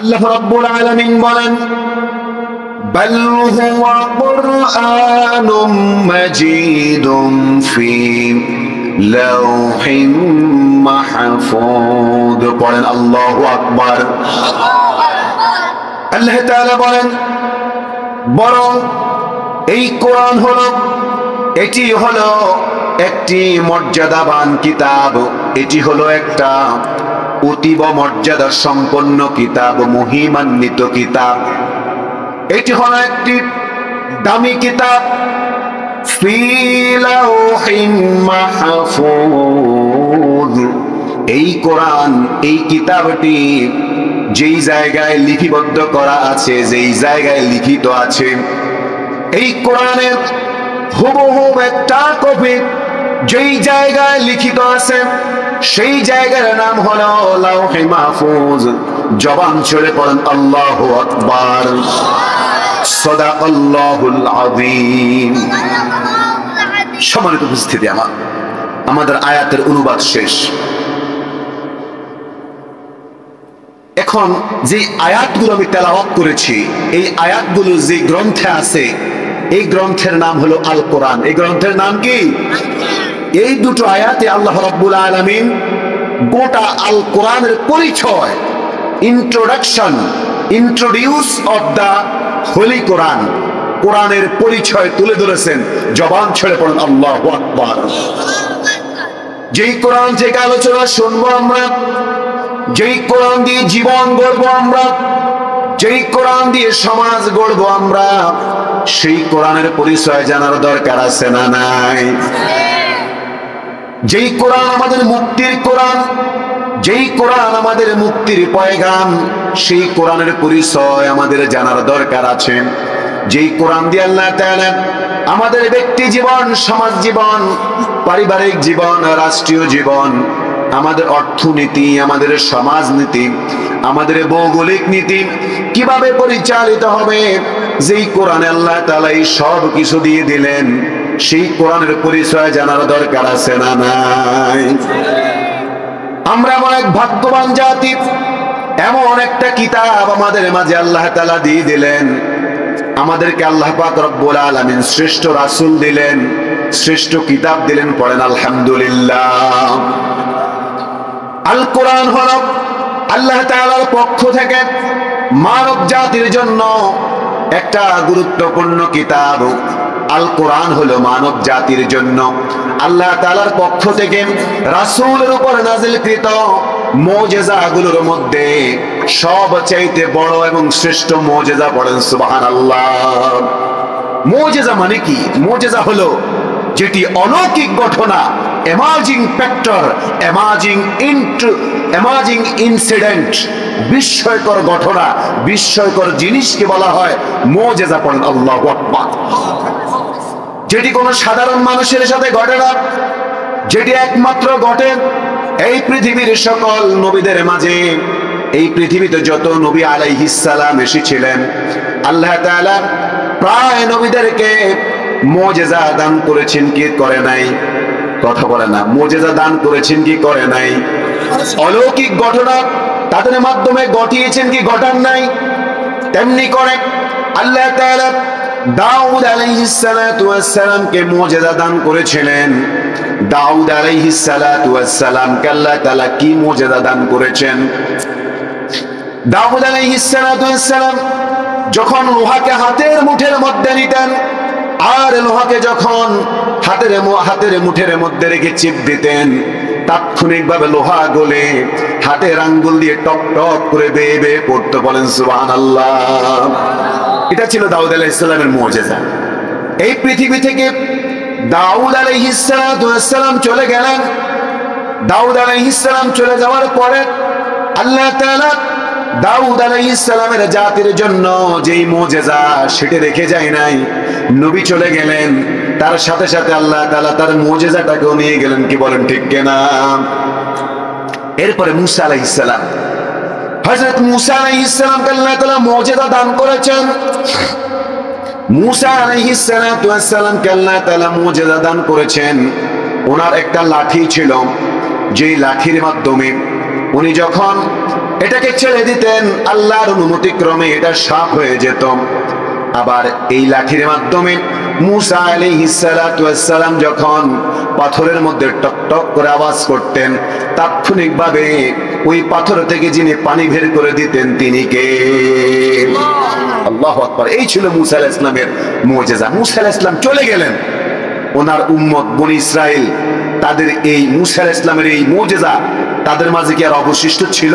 আল্লাহ রাব্বুল আলামিন বলেন, বাল হুয়া কুরআনুম মাজিদুম ফি লাওহিম মাহফুজ। পড়েন আল্লাহু আকবার। আল্লাহ তাআলা বলেন, বরং এই কোরআন হলো, এটি হলো একটি মর্যাদাবান কিতাব, এটি হলো একটা অতীব মর্যাদা সম্পন্ন কিতাব, মহিমান্বিত কিতাব, এটি হলো একটি দামি কিতাব। ফি লাওহিম মাহফুজ। এই কোরআন, এই কিতাবটি যেই জায়গায় লিপিবদ্ধ করা আছে, যেই জায়গায় লিখিত আছে, এই কোরআনের হুবহু একটা কপি যেই জায়গায় লিখিত আছে, সেই জায়গার নাম হলো লাওহে মাহফুজ। জবান ছেড়ে পড়েন আল্লাহু আকবার। সাদাকাল্লাহুল আযীম। সম্মানিত উপস্থিতি, আমাদের আয়াতের অনুবাদ শেষ। এখন যে আয়াতগুলো আমি তেলাওয়াত করেছি, এই আয়াতগুলো যে গ্রন্থে আছে, এই গ্রন্থের নাম হলো আল কোরআন। এই গ্রন্থের নাম কি? এই দুটো আয়াতে আল্লাহ রাব্বুল আলামিন গোটা আল কোরআনের পরিচয়, ইন্ট্রোডিউস অফ দা হোলি কোরআন, কোরআনের পরিচয় তুলে ধরেছেন। জবান ছেড়ে পড়েন আল্লাহু আকবার। যেই কোরআন থেকে আলোচনা শুনবো আমরা, যেই কোরআন দিয়ে জীবন গড়বো আমরা, যেই কোরআন দিয়ে সমাজ গড়বো আমরা, সেই কোরআনের পরিচয় জানার দরকার আছে না নাই? যেই কোরআন আমাদের মুক্তির কোরআন, যেই কোরআন আমাদের মুক্তির পয়গাম, সেই কোরআনের পরিচয় আমাদের জানার দরকার আছে। যেই কোরআন দিয়ে আল্লাহ তাআলা আমাদের ব্যক্তি জীবন, সমাজ জীবন, পারিবারিক জীবন, রাষ্ট্রীয় জীবন, আমাদের অর্থনীতি, আমাদের সমাজনীতি, আমাদের ভৌগোলিক নীতি কিভাবে পরিচালিত হবে, যেই কোরআনে আল্লাহ তাআলা এই সব কিছু দিয়ে দিলেন, সেই কোরআনের পরিচয় জানার দরকার আছে না নাই? আমরা এমন এক ভাগ্যবান জাতি, এমন একটা কিতাব আমাদের মাঝে আল্লাহ তাআলা দিয়ে দিলেন। আমাদেরকে আল্লাহ পাক রব্বুল আলামিন শ্রেষ্ঠ রাসূল দিলেন, শ্রেষ্ঠ কিতাব দিলেন। পড়েন আলহামদুলিল্লাহ। আল কোরআন হলো আল্লাহ তাআলার পক্ষ থেকে মানব জাতির জন্য একটা গুরুত্বপূর্ণ কিতাব। আল কোরআন হলো মানব জাতির জন্য আল্লাহ তাআলার পক্ষ থেকে রাসূলের উপর নাযিলকৃত মুজিজাগুলোর মধ্যে সবচাইতে বড় এবং শ্রেষ্ঠ মুজিজা। পড়েন সুবহানাল্লাহ। মুজিজা মানে কি? মুজিজা হলো যেটি অলৌকিক ঘটনা, এমার্জিং ফ্যাক্টর, এমার্জিং ইনসিডেন্ট, বিস্ময়কর ঘটনা, বিস্ময়কর জিনিসকে বলা হয় মুজিজা। পড়েন আল্লাহু আকবার। যেটি কোনো সাধারণ মানুষের সাথে ঘটে না, যেটি একমাত্র ঘটে এই পৃথিবীর সকল নবীদের মাঝে। এই পৃথিবীতে যত নবী আলাইহিস সালাম এসেছিলেন, আল্লাহ তাআলা প্রায় নবীদেরকে মুজিজা দান করেছেন কি করে নাই? কথা বলে না। মুজিজা দান করেছেন কি করে নাই? অলৌকিক ঘটনা তাদের মাধ্যমে ঘটিয়েছেন কি ঘটান নাই? তেমনি করে আল্লাহ তাআলা দাউদ আলাইহিস সালাতু ওয়াস সালামকে মুজিজা দান করেছিলেন। দাউদ আলাইহিস সালাতু ওয়াস সালামকে আল্লাহ তাআলা কি মুজিজা দান করেছেন? দাউদ আলাইহিস সালাতু ওয়াস সালাম যখন লোহাকে হাতের মুঠের মধ্যে নিতেন, আর লোহাকে যখন হাতের মুঠের মধ্যে রেখে চিপ দিতেন, তাৎক্ষণিকভাবে লোহা গলে হাতের আঙ্গুল দিয়ে টক টক করে বেয়ে বেয়ে পড়তে। বলেন সুবহানাল্লাহ। এটা ছিল দাউদ আলাইহিস সালামের মুজিজা। এই পৃথিবী থেকে দাউদ আলাইহিস সালাতু ওয়াস সালাম চলে গেলেন। দাউদ আলাইহিস সালাম চলে যাওয়ার পরে আল্লাহ তাআলা দাউদ আলাইহিস সালামের জাতির জন্য যেই মুজিজা সেটা রেখে যায় নাই। নবী চলে গেলেন, তার সাথে সাথে আল্লাহ তাআলা তার মুজিজাটাকেও নিয়ে গেলেন। কি বলেন ঠিক কিনা? এরপরে মুসা আলাইহিস সালাম, হযরত মুসা আলাইহিস সালামকে আল্লাহ তাআলা মুজিজা দান করেছেন। মুসা আলাইহিস সালাতু ওয়াস সালামকে আল্লাহ তাআলা মুজিজা দান করেছেন। ওনার একটা লাঠি ছিল, যেই লাঠির মাধ্যমে উনি যখন এটাকে ছেড়ে দিতেন, আল্লাহর অনুমতি ক্রমে এটা সাফ হয়ে যেত। আবার এই লাঠির মাধ্যমে মুসা আলাইহিস সালাতু ওয়াস সালাম যখন পাথরের মধ্যে টক টক করে আওয়াজ করতেন, তাৎক্ষণিকভাবে ওই পাথর থেকে যিনি পানি বের করে দিতেন তিনি কে? আল্লাহু আকবার। এই ছিল মুসা আলাইহিস সালামের মুজিজা। মুসা আলাইহিস সালাম চলে গেলেন, ওনার উম্মত বনি ইসরাইল তাদের এই মুসা আলাইহিস সালামের এই মুজিজা তাদের মাঝে কি আর অবশিষ্ট ছিল?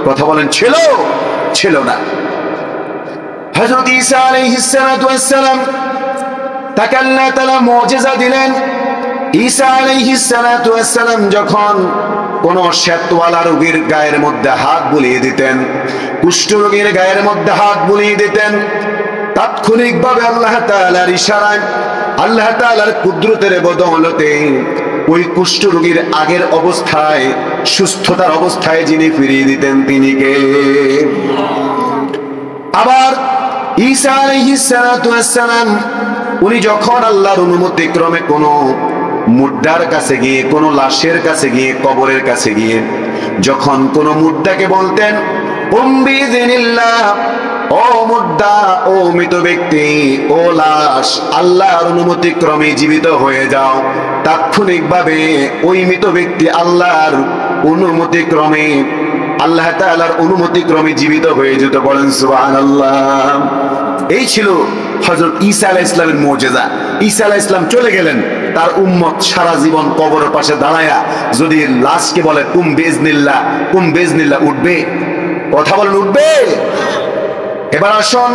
কথা বলেন, ছিল? ছিল না। হযরত ঈসা আলাইহিস সালাতু ওয়াস সালাম তাকে আল্লাহ তাআলা মুজিজা দিলেন। ঈসা আলাইহিস সালাতু ওয়াস সালাম যখন কোন শ্বেতওয়ালা রোগীর গায়ের মধ্যে হাত বুলিয়ে দিতেন, কুষ্ঠ রোগীর গায়ের মধ্যে হাত বুলিয়ে দিতেন, তাৎক্ষণিকভাবে আল্লাহ তাআলার ইশারায়, আল্লাহ তাআলার কুদরতের বদৌলতে ওই কুষ্ঠ রোগীর আগের অবস্থায়, সুস্থতার অবস্থায় যিনি ফিরিয়ে দিতেন তিনি কে? আবার ঈসা আলাইহিস সালাতু ওয়াস সালাম উনি যখন আল্লাহর অনুমতি ক্রমে কোন মুর্দার কাছে গিয়ে, কোন লাশের কাছে গিয়ে, কবরের কাছে গিয়ে যখন কোন মুর্দাকে বলতেন উম্বিযিনিল্লাহ, ও মুর্দা, ও মৃত ব্যক্তি, ও লাশ, আল্লাহর অনুমতি ক্রমে জীবিত হয়ে যাও, তাৎক্ষণিকভাবে ওই মৃত ব্যক্তি আল্লাহর অনুমতি ক্রমে, আল্লাহ তাআলার অনুমতি ক্রমে জীবিত হয়ে যেত। বলেন সুবহানাল্লাহ। এই ছিল হযরত ঈসা আলাইহিস সালামের মুজিজা। ঈসা আলাইহিস সালাম চলে গেলেন, তার উম্মত সারা জীবন কবরের পাশে দাঁড়ায়া যদি লাশকে বলে কুম বিইজনিল্লাহ, কুম বিইজনিল্লাহ, উঠবে? কথা বলেন, উঠবে? এবার আসুন,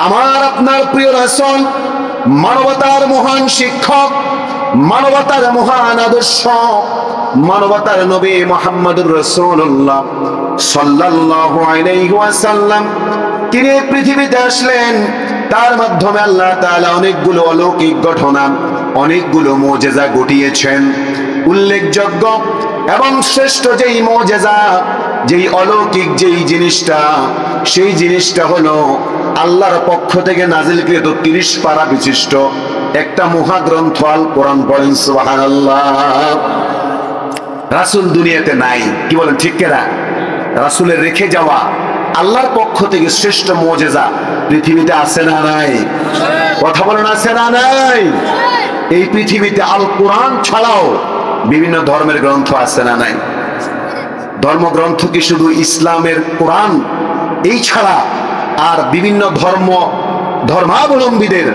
আমার আপনার প্রিয় রাসূল, মানবতার মহান শিক্ষক, মানবতার মহান আদর্শ, মানবতার নবী মুহাম্মদুর রাসূলুল্লাহ সাল্লাল্লাহু আলাইহি ওয়াসাল্লাম তিনি পৃথিবীতে আসলেন। তার মাধ্যমে আল্লাহ তাআলা অনেকগুলো অলৌকিক ঘটনা, অনেকগুলো মুজিজা ঘটিয়েছেন। উল্লেখযোগ্য এবং শ্রেষ্ঠ যেই মুজিজা, যেই অলৌকিক যেই জিনিসটা, সেই জিনিসটা হলো আল্লাহর পক্ষ থেকে নাজিলকৃত 30 পারা বিশিষ্ট একটা মহাগ্রন্থ আল কোরআন। বলেন সুবহানাল্লাহ। রাসূল দুনিয়াতে নাই, কি বলেন ঠিক কিনা? রাসূলের রেখে যাওয়া আল্লাহর পক্ষ থেকে শ্রেষ্ঠ মুজিজা পৃথিবীতে আছে না নাই? কথা বলেন, আছে না নাই? এই পৃথিবীতে আল কোরআন ছাড়াও বিভিন্ন ধর্মের গ্রন্থ আছে না নাই? ধর্মগ্রন্থ কি শুধু ইসলামের কোরআন এই ছাড়া আর বিভিন্ন ধর্মাবলম্বীদের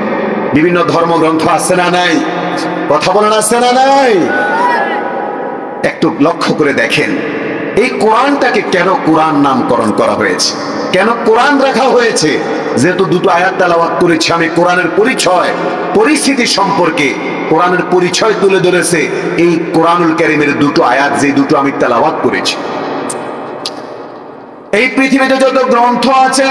বিভিন্ন ধর্মগ্রন্থ আছে না নাই? কথা বলেন, আছে না নাই? একটু লক্ষ্য করে দেখেন, এই কোরআনটাকে কেন কোরআন নামকরণ করা হয়েছে, কেন কোরআন রাখা হয়েছে? যেহেতু দুটো আয়াত তেলাওয়াত করেছি আমি, কোরআনের পরিচয়, পরিস্থিতি সম্পর্কে কোরআনের পরিচয় তুলে ধরেছে এই কোরআনুল কারীমের দুটো আয়াত, যে দুটো আমি তেলাওয়াত করেছি। এই পৃথিবীতে যত গ্রন্থ আছে,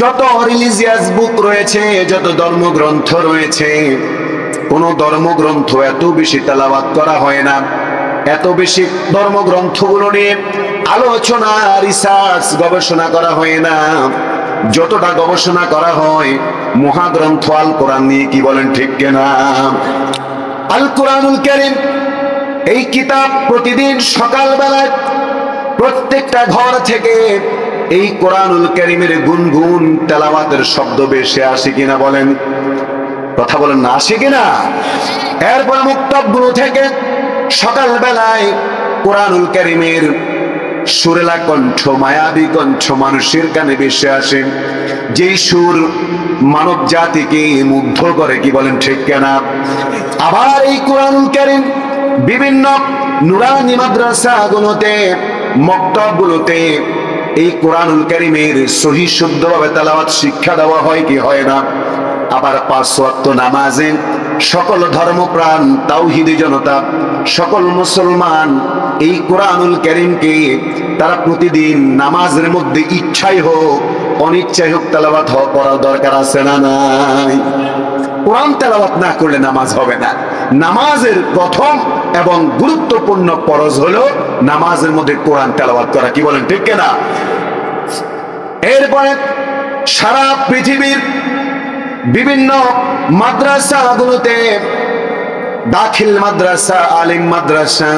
যত রিলিজিয়াস বুক রয়েছে, যত ধর্মগ্রন্থ রয়েছে, কোন ধর্মগ্রন্থ এত বেশি তেলাওয়াত করা হয় না, এত বেশি ধর্মগ্রন্থগুলো নিয়ে আলোচনা, রিসার্চ, গবেষণা করা হয় না যতটা গবেষণা করা হয় মহাগ্রন্থ আল কোরআন নিয়ে। কি বলেন ঠিক কিনা? আল কোরআনুল কারীম, এই কিতাব প্রতিদিন সকালবেলায় প্রত্যেকটা ঘর থেকে এই কোরআনুল কারীমের গুনগুন তেলাওয়াতের শব্দ ভেসে আসে কিনা? বলেন, কথা বলেন না, আসে কিনা? এরপর মুক্তবগুলো থেকে সকাল বেলায় কোরআনুল কারীমের সুরেলা কণ্ঠ, মায়াবী কণ্ঠ মানুষের কানে ভেসে আসে, যেই সুর মানব জাতিকে মুগ্ধ করে। কি বলেন ঠিক কিনা? আবার এই কোরআনুল কারীম বিভিন্ন নুরানি মাদ্রাসাগুলোতে, মক্তবগুলোতে এই কোরআনুল কারীমের সহি শুদ্ধভাবে তেলাওয়াত শিক্ষা দেওয়া হয় কি হয় না? আবার 5 ওয়াক্ত নামাজে সকল ধর্মপ্রাণ তাওহীদি জনতা, সকল মুসলমান এই কোরআনুল কারীমকে তারা প্রতিদিন নামাজের মধ্যে ইচ্ছাই হোক অনিচ্ছাই হোক তেলাওয়াত করার দরকার আছে না নাই? কোরআন তেলাওয়াত না করলে নামাজ হবে না। নামাজের প্রথম এবং গুরুত্বপূর্ণ ফরজ হলো নামাজের মধ্যে কোরআন তেলাওয়াত করা। কি বলেন ঠিক কিনা? এরপরে সারা পৃথিবীর বিভিন্ন মাদ্রাসাগুলোতে, দাখিল মাদ্রাসা, আলিম মাদ্রাসা,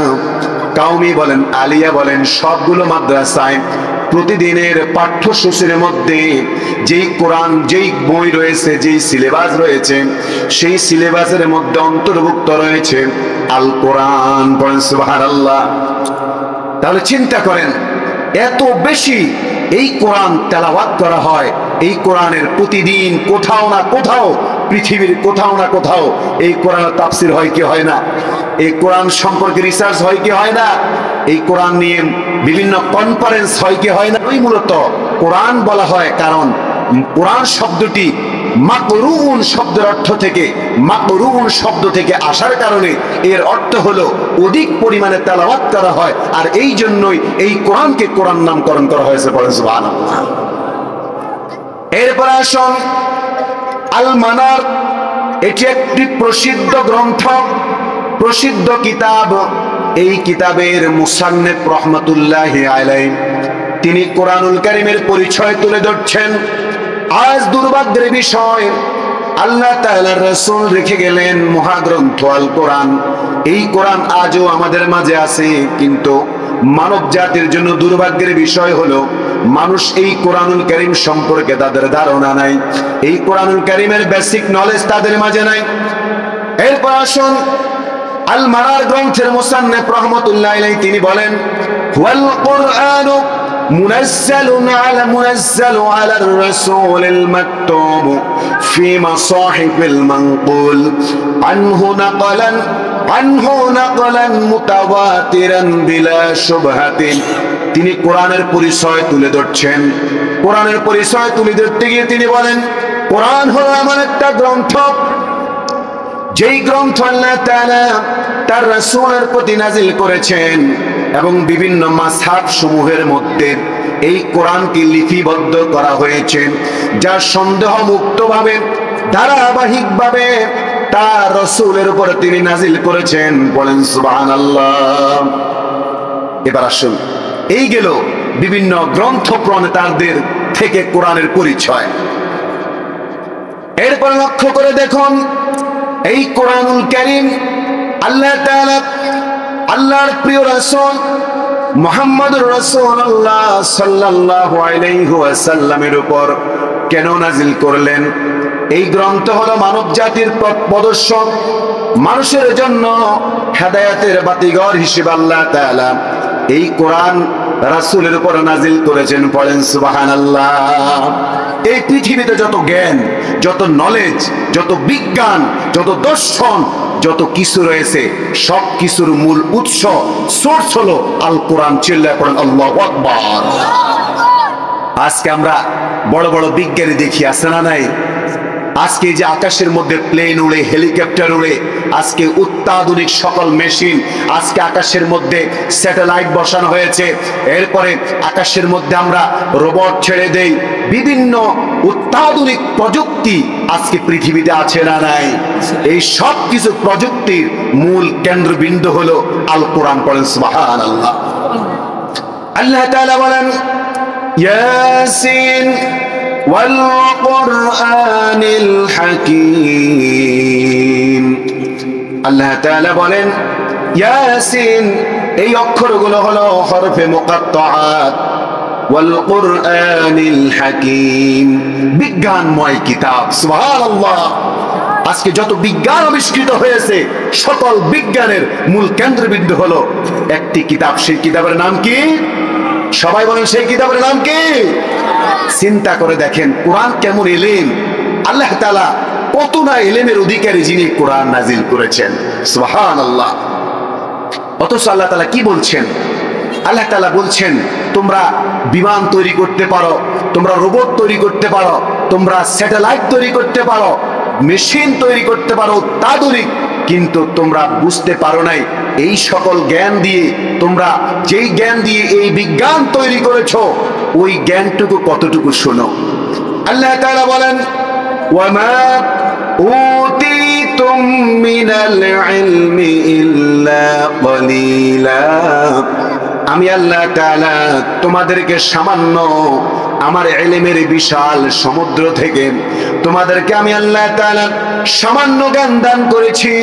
কাউমি বলেন, আলিয়া বলেন, সবগুলো মাদ্রাসায় প্রতিদিনের পাঠ্যসূচির মধ্যে যেই কোরআন, যেই বই রয়েছে, যেই সিলেবাস রয়েছে, সেই সিলেবাসের মধ্যে অন্তর্ভুক্ত রয়েছে আল কোরআন। পড়েন সুবহানাল্লাহ। তাহলে চিন্তা করেন, এত বেশি এই কোরআন তেলাওয়াত করা হয়। এই কোরআনের প্রতিদিন কোথাও না কোথাও, পৃথিবীর কোথাও না কোথাও এই কোরআনের তাফসির হয় কি হয় না? এই কোরআন সম্পর্কে রিসার্চ হয় কি হয় না? এই কোরআন নিয়ে বিভিন্ন কনফারেন্স হয় কি হয় না? ওই মূলত কোরআন বলা হয় কারণ কোরআন শব্দটি মাকরুন শব্দের অর্থ থেকে, মাকরুন শব্দ থেকে আসার কারণে এর অর্থ হলো অধিক পরিমাণে তেলাওয়াত করা হয়, আর এই জন্যই এই কোরআনকে কোরআন নামকরণ করা হয়েছে। বলেন সুবহানাল্লাহ। এরপর আসুন আল মানার। এটি একটি প্রসিদ্ধ গ্রন্থ, প্রসিদ্ধ কিতাব। এই কিতাবের মুসান্নিফ রাহমাতুল্লাহি আলাইহি তিনি কোরআনুল কারীমের পরিচয় তুলে ধরছেন। আজ দুর্ভাগ্যের বিষয়, আল্লাহ তাআলার রাসূল রেখে গেলেন মহাগ্রন্থ আল কোরআন। এই কোরআন আজও আমাদের মাঝে আছে, কিন্তু মানব জাতির জন্য দুর্ভাগ্যের বিষয় হলো মানুষ এই কোরআনুল কারীম সম্পর্কে তাদের ধারণা নাই। এই কোরআনুল কারীমের বেসিক নলেজ তাদের মাঝে নাই। এরপর আসুন আল মানার গ্রন্থের মুসান্নিফ রাহমাতুল্লাহি আলাইহি তিনি বলেন, ওয়াল কুরআনু মুনাজ্জালুন আলার রাসূলিল মাকতুব ফি মাসাহিফিল মানকুল আনহু নাকলান মুতাওয়াতিরান বিলা শুবহাতিন। তিনি কোরআনের পরিচয় তুলে ধরছেন। কোরআনের পরিচয় তুলে ধরতে গিয়ে তিনি বলেন, কোরআন হলো এমন একটা গ্রন্থ, যেই গ্রন্থ আল্লাহ তাআলা তার রাসূলের প্রতি নাজিল করেছেন, এবং বিভিন্ন মাযহাব সমূহের মধ্যে এই কোরআনকে লিপিবদ্ধ করা হয়েছে, যা সন্দেহ মুক্তভাবে ধারাবাহিকভাবে তার রাসূলের উপর তিনি নাজিল করেছেন। বলেন সুবহানাল্লাহ। এবার আসুন, এই গেল বিভিন্ন গ্রন্থ প্রণেতাদের থেকে কোরআনের পরিচয়। এরপর লক্ষ্য করে দেখুন, এই কোরআনুল কারীম আল্লাহ তাআলা আল্লাহর প্রিয় রাসূল মুহাম্মদুর রাসূলুল্লাহ সাল্লাল্লাহু আলাইহি ওয়াসাল্লামের উপর কেন নাজিল করলেন? এই গ্রন্থ হলো মানব জাতির পথ প্রদর্শক, মানুষের জন্য হেদায়েতের বাতিঘর হিসেবে আল্লাহ তাআলা এই কোরআন রাসূলের উপর নাজিল করেছেন। পড়েন সুবহানাল্লাহ। এই পৃথিবীতে যত জ্ঞান, যত নলেজ, যত বিজ্ঞান, যত দর্শন, যত কিছু রয়েছে, সব কিছুর মূল উৎস, সোর্স হলো আল কোরআন। চিল্লায় পড়েন আল্লাহু আকবার। আজকে আমরা বড় বড় বিজ্ঞানী দেখি, আছে না নাই? আজকে যে আকাশের মধ্যে প্লেন উড়ে, হেলিকপ্টার উড়ে, আজকে অত্যাধুনিক সকল মেশিন, আজকে আকাশের মধ্যে স্যাটেলাইট বসানো হয়েছে, এরপরে আকাশের মধ্যে আমরা রোবট ছেড়ে দেই, বিভিন্ন অত্যাধুনিক প্রযুক্তি আজকে পৃথিবীতে আছে না নাই? এই সব কিছু প্রযুক্তির মূল কেন্দ্রবিন্দু হলো আল কোরআন। পড়েন সুবহানাল্লাহ। আল্লাহ তাআলা বলেন, ইয়াসিন ওয়াল কুরআনিল হাকীম। আল্লাহ তাআলা বলেন, ইয়াসিন, এই অক্ষরগুলো হলো হরফে মুকাত্তাআত, ওয়াল কুরআনিল হাকীম, বিজ্ঞানময় কিতাব। সুবহানাল্লাহ। আজকে যত বিজ্ঞান আবিষ্কৃত হয়েছে, সকল বিজ্ঞানের মূল কেন্দ্রবিন্দু হলো একটি কিতাব। সেই কিতাবের নাম কি? সবাই বলেন, সেই কিতাবের নাম কি? চিন্তা করে দেখেন কোরআন কেমন ইলম। আল্লাহ তাআলা কত না ইলমের অধিকারী, যিনি কোরআন নাজিল করেছেন। সুবহানাল্লাহ। অথচ আল্লাহ তাআলা কি বলছেন? আল্লাহ তাআলা বলছেন, তোমরা বিমান তৈরি করতে পারো, তোমরা রোবট তৈরি করতে পারো, তোমরা স্যাটেলাইট তৈরি করতে পারো, মেশিন তৈরি করতে পারো অত্যাধুনিক, কিন্তু তোমরা বুঝতে পারো নাই এই সকল জ্ঞান দিয়ে, তোমরা যেই জ্ঞান দিয়ে এই বিজ্ঞান তৈরি করেছো, ওই জ্ঞানটুকু কতটুকু শোনো। আল্লাহ তাআলা বলেন, ওয়ামা উতিতুম মিনাল ইলমি ইল্লা কলিলা। আমি আল্লাহ তাআলা তোমাদেরকে সামান্য আমার ইলমের বিশাল সমুদ্র থেকে তোমাদেরকে আমি আল্লাহ তাআলা সামান্য জ্ঞান দান করেছি,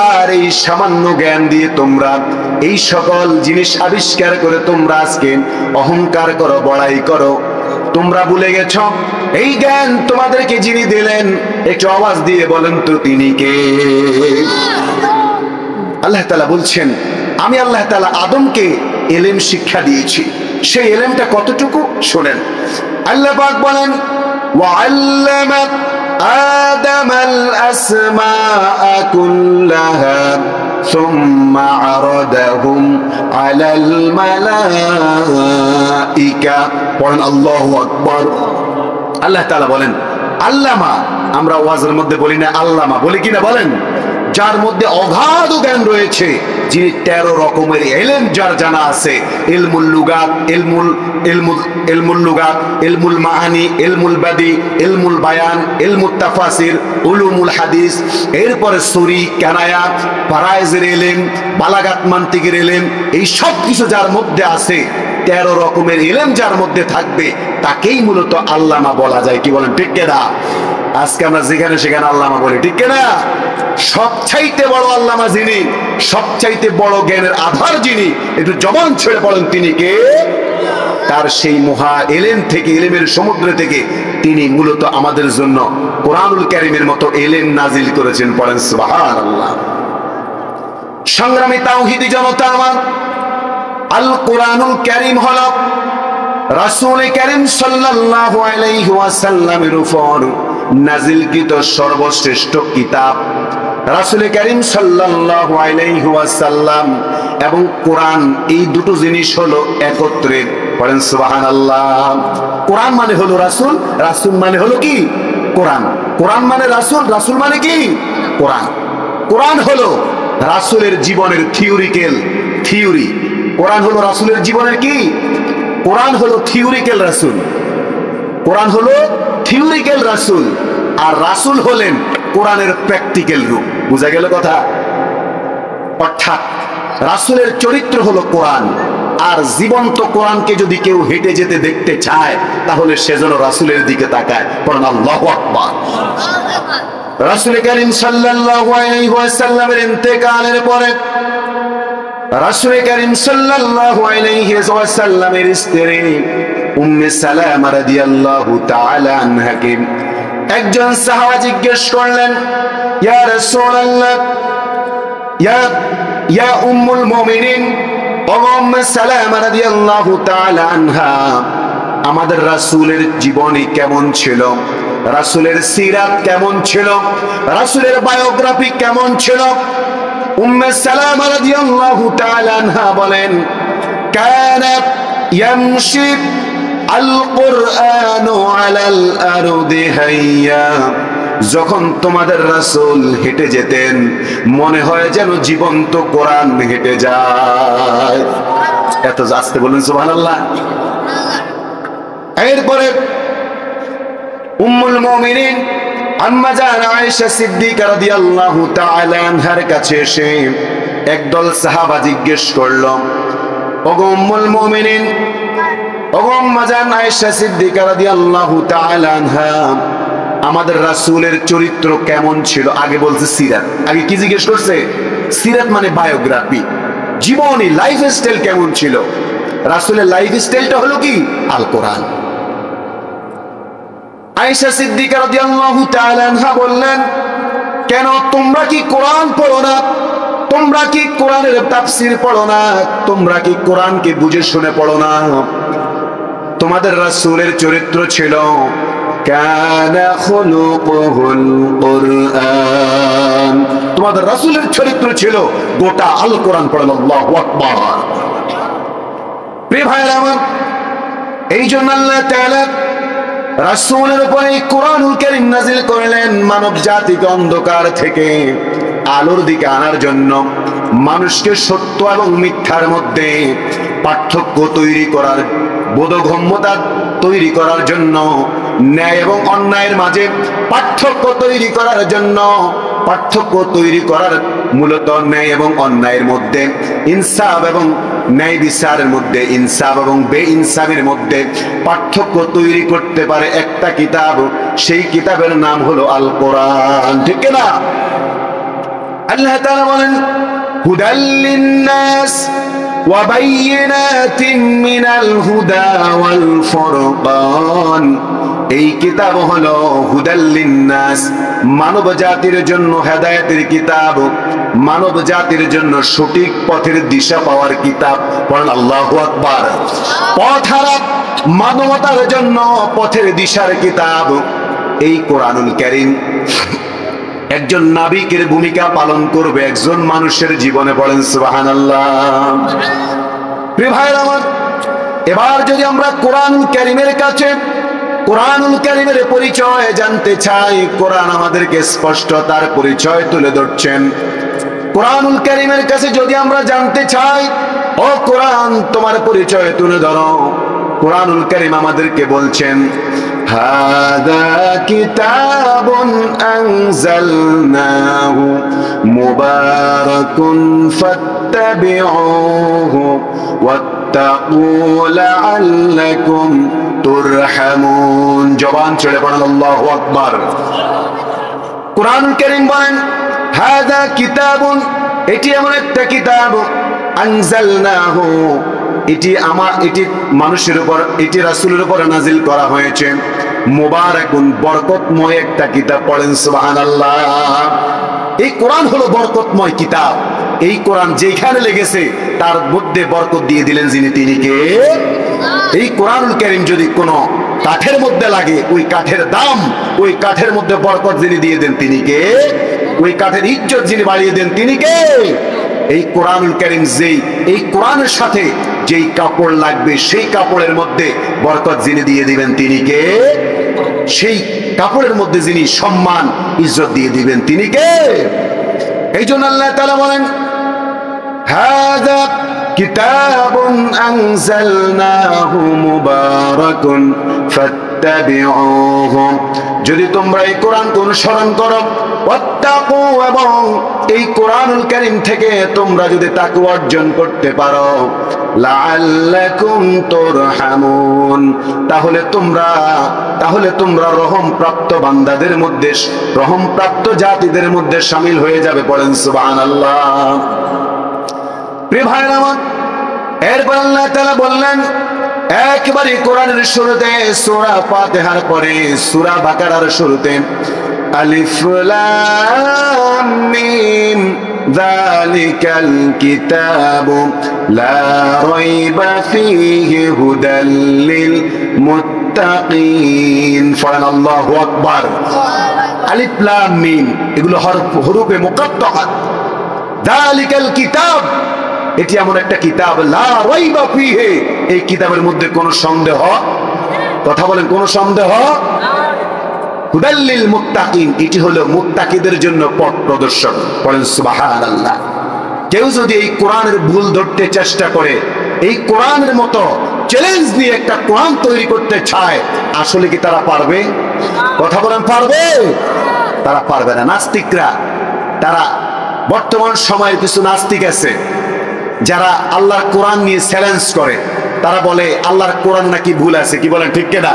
আর এই সামান্য জ্ঞান দিয়ে তোমরা এই সকল জিনিস আবিষ্কার করে তোমরা আজকে অহংকার করো, বড়াই করো। তোমরা ভুলে গেছো এই জ্ঞান তোমাদেরকে যিনি দিলেন, একটু আওয়াজ দিয়ে বলেন তো তিনি কে? আল্লাহ তাআলা বলছেন, আমি আল্লাহ তাআলা আদমকে ইলম শিক্ষা দিয়েছি। সেই ইলমটা কতটুকু শোনেন। আল্লাহ পাক বলেন, ওয়াআল্লামা আদামাল আসমাআ কুল্লাহা সুম্মা আরাদাহুম আলাল মালাইকা। পড়েন আল্লাহু আকবার। আল্লাহ তাআলা বলেন আল্লামা, আমরা ওয়াজের মধ্যে বলি না আল্লামা, বলি কিনা বলেন? যার মধ্যে অগাধ জ্ঞান রয়েছে, যিনি 13 রকমের ইলম যার জানা আছে, ইলমুল লুগাত, ইলমুল লুগাত, ইলমুল মাআনি, ইলমুল বাদি, ইলমুল বায়ান, ইলমুত তাফাসির, উলুমুল হাদিস, এরপরে সূরি, কানায়া, ফারায়েজের ইলম, বালাগাত মান্তিকের ইলম, এই সব কিছু যার মধ্যে আছে, 13 রকমের ইলম যার মধ্যে থাকবে, তাকেই মূলত আল্লামা বলা যায়। কি বলেন, ঠিক কিনা? আজকে আমরা যেখানে সেখানে আল্লামা বলি, ঠিক কিনা? সবচাইতে বড় আল্লামা যিনি, সবচাইতে বড় জ্ঞানের আধার যিনি, একটু জবান ছেড়ে পড়েন তিনি কে? তার সেই মহা ইলম থেকে, ইলমের সমুদ্র থেকে তিনি মূলত আমাদের জন্য কোরআনুল কারীমের মতো ইলম নাজিল করেছেন। পড়েন সুবহানাল্লাহ। সংগ্রামী তাওহীদি জনতা আমার, আল কোরআনুল কারীম হলো রাসূল কারীম সাল্লাল্লাহু আলাইহি ওয়াসাল্লামের উপর নাজিলকৃত সর্বশ্রেষ্ঠ কিতাব। রাসূল কারীম সাল্লাল্লাহু আলাইহি ওয়াসাল্লাম এবং কোরআন, এই দুটো জিনিস হলো একত্রে। পড়েন সুবহানাল্লাহ। কোরআন মানে হলো রাসূল, রাসূল মানে হলো কি? কোরআন। কোরআন মানে রাসূল, রাসূল মানে কি? কোরআন। কোরআন হলো রাসূলের জীবনের থিওরি। কোরআন হলো রাসূলের জীবনের কি? কোরআন হলো থিওরিক্যাল রাসূল। কোরআন হলো থিওরিক্যাল রাসূল, আর রাসূল হলেন কোরআনের প্র্যাকটিক্যাল রূপ। বুঝা গেল কথা? অর্থাৎ রাসূলের চরিত্র হলো কোরআন, আর জীবন্ত কোরআনকে যদি কেউ হেঁটে যেতে দেখতে চায়, তাহলে সেজন্য রাসূলের দিকে তাকায়। পড়েন আল্লাহু আকবার। রাসূল কারীম সাল্লাল্লাহু আলাইহি ওয়াসাল্লামের ইন্তেকালের পরে রাসূল কারীম সাল্লাল্লাহু আলাইহি ওয়াসাল্লামের স্ত্রী উম্মে সালামা রাদিয়াল্লাহু তাআলা আনহাকে একজন সাহাবা জিজ্ঞেস করলেন, ইয়া রাসূলুল্লাহ, ইয়া উম্মুল মুমিনিন, ও উম্মে সালামা রাদিয়াল্লাহু তাআলা আনহা, আমাদের রাসূলের জীবনী কেমন ছিল? রাসূলের সিরাত কেমন ছিল? রাসূলের বায়োগ্রাফি কেমন ছিল? উম্মে সালামা রাদিয়াল্লাহু তাআলা আনহা বলেন, কানা ইয়ামশি আল কুরআনু আলাল আরদি হাইয়া। যখন তোমাদের রাসূল হেঁটে যেতেন, মনে হয় যেন জীবন্ত কোরআন হেঁটে যায়। এত আস্তে বলেন সুবহানাল্লাহ। এরপরে উম্মুল মুমিনিন আম্মা জান আয়েশা সিদ্দিকা রাদিয়াল্লাহু তাআলা আনহার কাছে এসে একদল সাহাবা জিজ্ঞেস করলো, ওগো উম্মুল মুমিনিন, ওগো আম্মা জান আয়েশা সিদ্দিকা রাদিয়াল্লাহু তাআলা আনহা, আমাদের রাসূলের চরিত্র কেমন ছিল? আগে বলছে সিরাত। আগে কি জিজ্ঞেস করছে? সিরাত মানে বায়োগ্রাফি, জীবনী, লাইফস্টাইল কেমন ছিল? রাসূলের লাইফস্টাইলটা হলো কি? আল কোরআন। আয়েশা সিদ্দিকা রাদিয়াল্লাহু তাআলা আনহা বললেন, কেন তোমরা কি কোরআন পড়ো না? তোমরা কি কোরআনের তাফসীর পড়ো না? তোমরা কি কোরআনকে বুঝে শুনে পড়ো না? তোমাদের রাসূলের চরিত্র ছিল কানা খুলুকুল কুরআন। তোমাদের রাসূলের চরিত্র ছিল গোটা আল কোরআন। পড়েন আল্লাহু আকবার। প্রিয় ভাইরা আমার, এই জন্য আল্লাহ তাআলা রাসূলের উপরে কোরআনুল কারীম নাযিল করলেন, মানব জাতিকে অন্ধকার থেকে আলোর দিকে আনার জন্য, মানুষকে সত্য এবং মিথ্যার মধ্যে পার্থক্য তৈরি করার, বোধগম্যতা তৈরি করার জন্য, ন্যায় এবং অন্যায়ের মাঝে পার্থক্য তৈরি করার জন্য, পার্থক্য তৈরি করার মূলত ন্যায় এবং অন্যায়ের মধ্যে, ইনসাফ এবং ন্যায় বিচারের মধ্যে, ইনসাফ এবং বেইনসাফের মধ্যে পার্থক্য তৈরি করতে পারে একটা কিতাব, সেই কিতাবের নাম হলো আল কোরআন। ঠিক না? আল্লাহ তাআলা বলেন হুদাল লিন-নাস ওয়া বাইয়িনাতিন মিনাল হুদা ওয়াল ফুরকান। এই কিতাব হলো হুদাল লিন-নাস, মানব জাতির জন্য হেদায়েতের কিতাব, মানব জাতির জন্য সঠিক পথের দিশা পাওয়ার কিতাব। বলেন আল্লাহু আকবার। পথহারা মানবতার জন্য পথের দিশার কিতাব এই কোরআনুল কারীম। একজন নাবিকের ভূমিকা পালন করবে একজন মানুষের জীবনে। বলেন সুবহানাল্লাহ। প্রিয় ভাইরা আমার, এবার যদি আমরা কোরআনুল কারীমের কাছে কোরআনুল কারীমের পরিচয় জানতে চাই, কোরআন আমাদেরকে স্পষ্ট তার পরিচয় তুলে ধরছেন। কোরআনুল কারীমের কাছে যদি আমরা জানতে চাই, ও কোরআন তোমার পরিচয় তুলে ধরো, কোরআনুল কারীম আমাদেরকে বলছেন হাদা কিতাবুন আনজালনাহু মুবারাকুন ফাত্তাবিউহু ওয়াত্তাকু লাআল্লাকুম তুরহামুন। জবান ছেড়ে পড়েন আল্লাহু আকবার। কোরআনুল কারীম বলেন হাদা কিতাবুন, এটি এমন একটা কিতাব, আনজালনাহু, এটি মানুষের উপর, এটি রাসূলের উপর নাজিল করা হয়েছে, মুবারাকুন, বরকতময় একটা কিতাব। পড়েন সুবহানাল্লাহ। এই কোরআন হলো বরকতময় কিতাব। এই কোরআন যেখানে লেগেছে তার মধ্যে বরকত দিয়ে দিলেন যিনি, তিনি কে? এই কোরআনুল কারীম যদি কোনো কাঠের মধ্যে লাগে, ওই কাঠের দাম, ওই কাঠের মধ্যে বরকত যিনি দিয়ে দেন, তিনি কে? ওই কাঠের ইজ্জত যিনি বাড়িয়ে দেন, তিনি কে? এই কোরআনুল কারীম। এই কোরআনের সাথে যেই কাপড় লাগবে সেই কাপড়ের মধ্যে বরকত যিনি দিয়ে দিবেন, তিনি কে? সেই কাপড়ের মধ্যে যিনি সম্মান ইজ্জত দিয়ে দিবেন, তিনি কে? এই জন্য আল্লাহ তাআলা বলেন হাযা কিতাবুন আনজালনাহু মুবারাকুন ফাত্তাবিউহু। যদি তোমরা এই কোরআনকে অনুসরণ করো, ওয়াত্তাকু, এবং এই কোরআনুল কারীম থেকে তোমরা যদি তাকওয়া অর্জন করতে পারো, লাআল্লাকুম তুরহামুন, তাহলে তোমরা রহম প্রাপ্ত বান্দাদের মধ্যে, রহম প্রাপ্ত জাতিদের মধ্যে শামিল হয়ে যাবে। পড়েন সুবহানাল্লাহ। প্রিয় ভাইরা আমার, এরপর আল্লাহ তাআলা বললেন একবারে কোরআনের শুরুতে, সূরা ফাতিহার পরে সূরা বাকারার শুরুতে আলিফ লাম মিম যালিকাল কিতাবু লা রাইবা ফীহি হুদাল লিল মুত্তাকিন। পড়েন আল্লাহু আকবার। আলিফ লাম মিম এগুলো হরফে মুকাত্তাআত। যালিকাল কিতাব, এটি এমন একটা কিতাব, লা রাইবা ফীহি, এই কিতাবের মধ্যে কোনো সন্দেহ, কথা বলেন, কোনো সন্দেহ, হুদাল লিল মুত্তাকিন, এটি হলো মুত্তাকিদের জন্য পথ প্রদর্শক। পড়েন সুবহানাল্লাহ। কেউ যদি এই কোরআনের ভুল ধরতে চেষ্টা করে, এই কোরআনের মতো চ্যালেঞ্জ নিয়ে একটা কোরআন তৈরি করতে চায়, আসলে কি তারা পারবে? কথা বলেন, পারবে? তারা পারবে না। নাস্তিকরা, তারা বর্তমান সময়ের কিছু নাস্তিক আছে যারা আল্লাহর কোরআন নিয়ে চ্যালেঞ্জ করে, তারা বলে আল্লাহর কোরআন নাকি ভুল আছে। কি বলেন, ঠিক কিনা?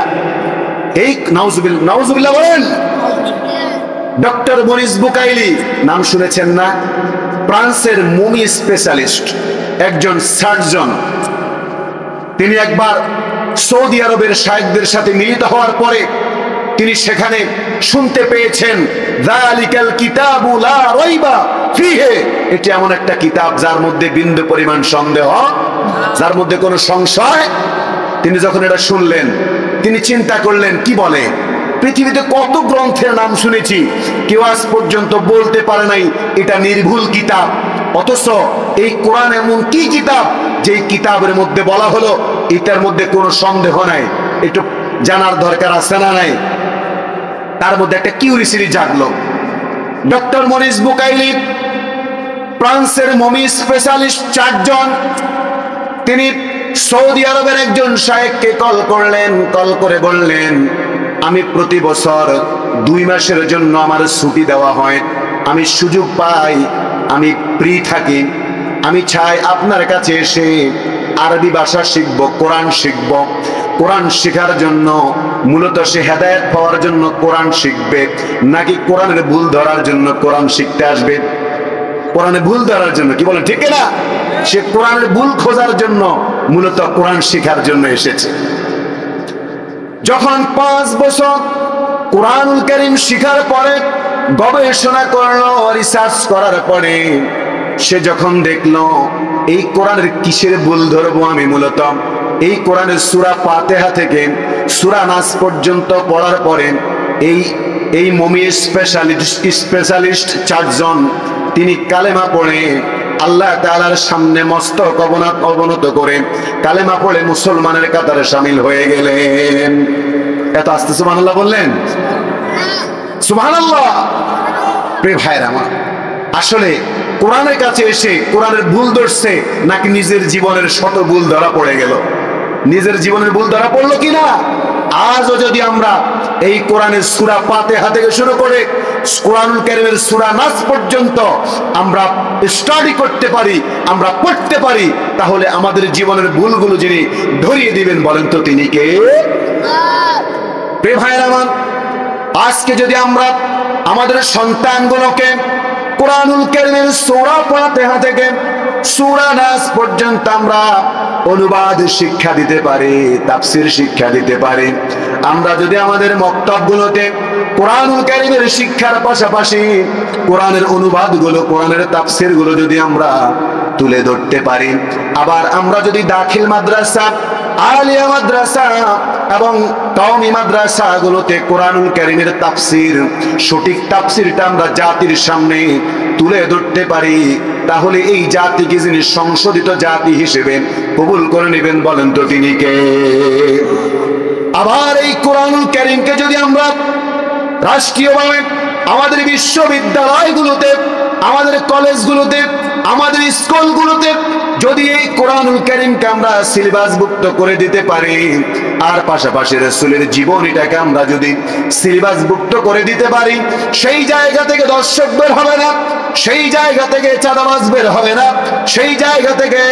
এই নাউজুবিল্লাহ বলেন। ডক্টর মরিস বুকাইলি নাম শুনেছেন না? ফ্রান্সের মমি স্পেশালিস্ট, একজন সার্জন। তিনি একবার সৌদি আরবের শায়েখদের সাথে মিলিত হওয়ার পরে তিনি সেখানে শুনতে পেয়েছেন যালিকাল কিতাবু লা রাইবা ফীহি, এটি এমন একটা কিতাব যার মধ্যে বিন্দু পরিমাণ সন্দেহ, যার মধ্যে কোনো সংশয়। তিনি যখন এটা শুনলেন, তিনি চিন্তা করলেন, কি বলে, পৃথিবীতে কত গ্রন্থের নাম শুনেছি, কেউ আজ পর্যন্ত বলতে পারে নাই এটা নির্ভুল কিতাব, অথচ এই কোরআন এমন কি কিতাব যে কিতাবের মধ্যে বলা হলো এটার মধ্যে কোনো সন্দেহ নাই। একটু জানার দরকার আছে না নাই? তার মধ্যে একটা কিউরিসিটি জাগলো। ডক্টর মরিস বুকাইলি, ফ্রান্সের মমি স্পেশালিস্ট চারজন, তিনি সৌদি আরবের একজন শায়েখকে কল করলেন। কল করে বললেন, আমি প্রতি বছর 2 মাসের জন্য আমার ছুটি দেওয়া হয়, আমি সুযোগ পাই, আমি ফ্রি থাকি, আমি চাই আপনার কাছে এসে আরবি ভাষা শিখব, কোরআন শিখব। কোরআন শেখার জন্য মূলত সে হেদায়েত পাওয়ার জন্য কোরআন শিখবে, নাকি কোরআনের ভুল ধরার জন্য কোরআন শিখতে আসবে? কোরআনে ভুল ধরার জন্য, কি বলেন ঠিক না? সে কোরআনের ভুল খোঁজার জন্য মূলত কোরআন শেখার জন্য এসেছে। যখন 5 বছর কোরআনুল কারীম শিখার পরে, গবেষণা করলো, রিসার্চ করার পরে সে যখন দেখলো এই কোরআনের কিসের ভুল ধরবো আমি, মূলত এই কোরআনের সূরা ফাতিহা থেকে সূরা নাস পর্যন্ত পড়ার পরে এই মমি স্পেশালিস্ট 4 জন তিনি কালেমা পড়ে আল্লাহ তাআলার সামনে মস্তক অবনত করে কালেমা পড়ে মুসলমানের কাতারে শামিল হয়ে গেলেন। এত আস্তে সুবহানাল্লাহ বললেন? সুবহানাল্লাহ। প্রিয় ভাইরা আমার, আসলে কোরআনের কাছে এসে কোরআনের ভুল ধরছে, নাকি নিজের জীবনের শত ভুল ধরা পড়ে গেল? নিজের জীবনের ভুল ধরা পড়লো কিনা? আজও যদি আমরা এই কোরআনের সূরা ফাতিহা থেকে শুরু করে কোরআনুল কারীমের সূরা নাস পর্যন্ত আমরা স্টাডি করতে পারি, আমরা পড়তে পারি, তাহলে আমাদের জীবনের ভুলগুলো যিনি ধরিয়ে দিবেন বলেন তো তিনি কে? প্রিয় ভাইরা আমার, আজকে যদি আমরা আমাদের সন্তানগুলোকে কোরআনুল কারীমের সূরা ফাতিহা থেকে সূরা নাস পর্যন্ত আমরা অনুবাদ শিক্ষা দিতে পারি, তাফসীর শিক্ষা দিতে পারি, আমরা যদি আমাদের মক্তবগুলোতে কোরআনুল কারীমের শিক্ষার পাশাপাশি কোরআনের অনুবাদগুলো, কোরআনের তাফসীরগুলো যদি আমরা তুলে ধরতে পারি, আবার আমরা যদি দাখিল মাদ্রাসা, আলিয়া মাদ্রাসা এবং কওমি মাদ্রাসাগুলোতে কোরআনুল কারীমের তাফসীর, সঠিক তাফসীরটা আমরা জাতির সামনে তুলে ধরতে পারি, তাহলে এই জাতিকে যিনি সংশোধিত জাতি হিসেবে কবুল করে নেবেন বলেন তো তিনি কে? আবার এই কোরআনুল কারীমকে যদি আমরা রাষ্ট্রীয়ভাবে আমাদের বিশ্ববিদ্যালয়গুলোতে, আমাদের কলেজগুলোতে, আমাদের স্কুলগুলোতে যদি এই কোরআনুল কারীমকে আমরা সিলেবাসভুক্ত করে দিতে পারি, আর পাশাপাশি রাসূলের জীবনীটাকে আমরা যদি সিলেবাসভুক্ত করে দিতে পারি, সেই জায়গা থেকে দর্শক বের হবে না, সেই জায়গা থেকে চাঁদাবাজ বের হবে না, সেই জায়গা থেকে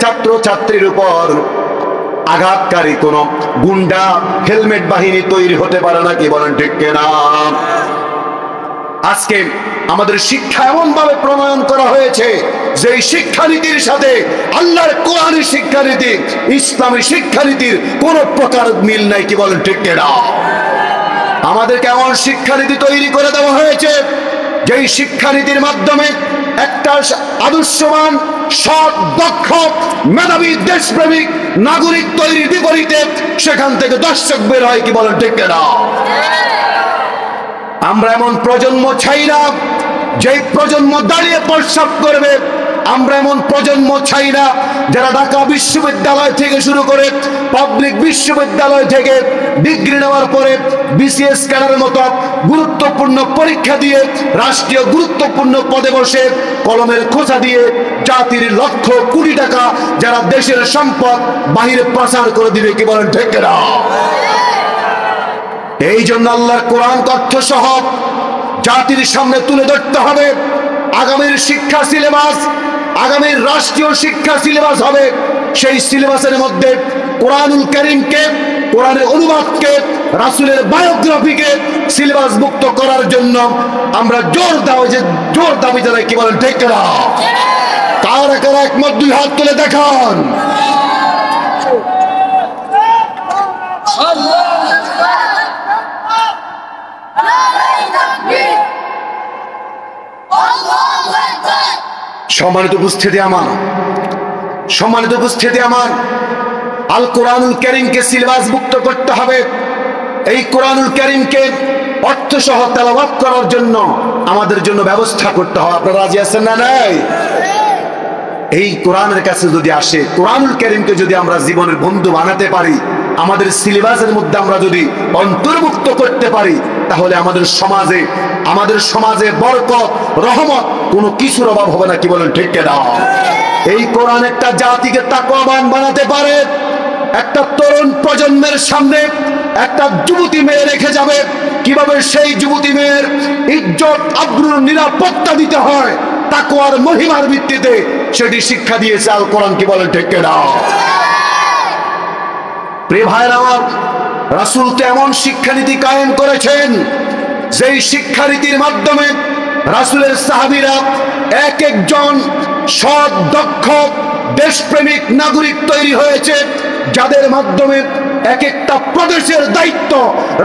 ছাত্র ছাত্রীর উপর আঘাতকারী কোন গুন্ডা হেলমেট বাহিনী তৈরি হতে পারে না, কি বলেন ঠিক কিনা? আজকে আমাদের শিক্ষা এমন ভাবে প্রণয়ন করা হয়েছে যে এই শিক্ষানীতির সাথে আল্লাহর কোরআনের শিক্ষানীতি, ইসলামী শিক্ষানীতির কোন প্রকার মিল নাই, কি বলেন ঠিক কিনা? আমাদের কেমন শিক্ষানীতি তৈরি করে দেওয়া হয়েছে, যেই শিক্ষানীতির মাধ্যমে একটা আদর্শবান, সৎ, দক্ষ, মেধাবী, দেশপ্রেমিক নাগরিক তৈরির বিপরীতে সেখান থেকে দর্শক বের হয়, কি বলেন ঠিক কিনা? আমরা এমন প্রজন্ম চাই না যেই প্রজন্ম দাঁড়িয়ে প্রস্রাব করবে, আমরা এমন প্রজন্ম চাই না যারা ঢাকা বিশ্ববিদ্যালয় থেকে শুরু করে পাবলিক বিশ্ববিদ্যালয় থেকে ডিগ্রি নেওয়ার পরে বিসিএস ক্যাডারের মতো গুরুত্বপূর্ণ পরীক্ষা দিয়ে রাষ্ট্রীয় গুরুত্বপূর্ণ পদে বসে কলমের খোঁচা দিয়ে জাতির লক্ষ কোটি টাকা যারা দেশের সম্পদ বাহিরে পাচার করে দিবে, কি বলেন ঠিক না? এই জন্য আল্লাহর কোরআন তথ্য সহ জাতির সামনে তুলে ধরতে হবে। আগামীর শিক্ষা সিলেবাস, আগামীর রাষ্ট্রীয় শিক্ষা সিলেবাস হবে, সেই সিলেবাসের মধ্যে কোরআনুল কারীমকে, কোরআনের অনুবাদকে, রাসূলের বায়োগ্রাফিকে সিলেবাসভুক্ত করার জন্য আমরা জোর দাবি জানাই, কি বলেন ঠিক না? কারা কারা একমত, 2 হাত তুলে দেখান। সম্মানিত উপস্থিতি আমার, আল কোরআনুল কারীমকে সিলেবাসভুক্ত করতে হবে। এই কোরআনুল কারীমকে অর্থসহ তেলাওয়াত করার জন্য আমাদের জন্য ব্যবস্থা করতে হবে। আপনারা রাজি আছেন না? নাই? এই কোরআনের কাছে যদি আসে, কোরআনুল কারীমকে যদি আমরা জীবনের বন্ধু বানাতে পারি, আমাদের সিলেবাসের মধ্যে আমরা যদি অন্তর্ভুক্ত করতে পারি, তাহলে আমাদের সমাজে বরকত, রহমত কোনো কিছুর অভাব হবে না, কি বলেন ঠিক কিনা? এই কোরআন একটা জাতিকে তাকওয়াবান বানাতে পারে। একটা তরুণ প্রজন্মের সামনে একটা যুবতী মেয়ে রেখে যাবে, কিভাবে সেই যুবতী মেয়ের ইজ্জত, আবরুর, নিরাপত্তা দিতে হয় তাকওয়ার মহিমার ভিত্তিতে সেটি শিক্ষা দিয়েছে আল কোরআন। কি বলেন ঠিক কিনা? প্রিয় ভাইরা আমার, রাসূল তো এমন শিক্ষানীতি কায়েম করেছেন যেই শিক্ষানীতির মাধ্যমে রাসূলের সাহাবীরা এক একজন সৎ দক্ষ দেশপ্রেমিক নাগরিক তৈরি হয়েছে, যাদের মাধ্যমে এক একটা প্রদেশের দায়িত্ব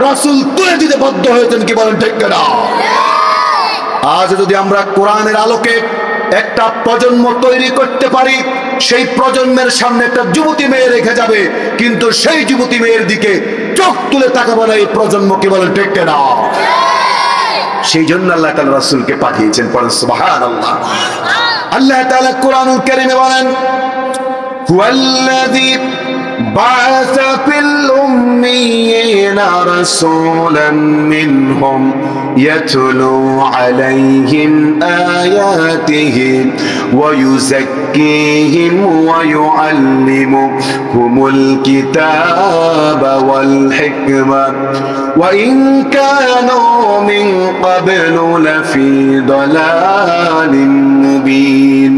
রাসূল তুলে দিতে বাধ্য হয়েছেন। কি বলেন ঠিক কিনা? আজ যদি আমরা কোরআনের আলোকে একটা প্রজন্ম তৈরি করতে পারি, সেই প্রজন্মের সামনে একটা যুবতী মেয়ে রেখে যাবে, কিন্তু সেই যুবতী মেয়ের দিকে চোখ তুলে তাকাবে না এই প্রজন্ম। কি বলেন ঠিক কিনা? সেই জন্য আল্লাহ তাআলা রাসূলকে পাঠিয়েছেন। পড়েন সুবহানাল্লাহ। আল্লাহ তাআলা কোরআনুল কারীমে বলেন, হুয়াল্লাযী بعث في الأميين رسولا منهم يتلو عليهم آياته ويزكيهم ويعلمهم الكتاب والحكمة وإن كانوا من قبل لفي ضلال مبين।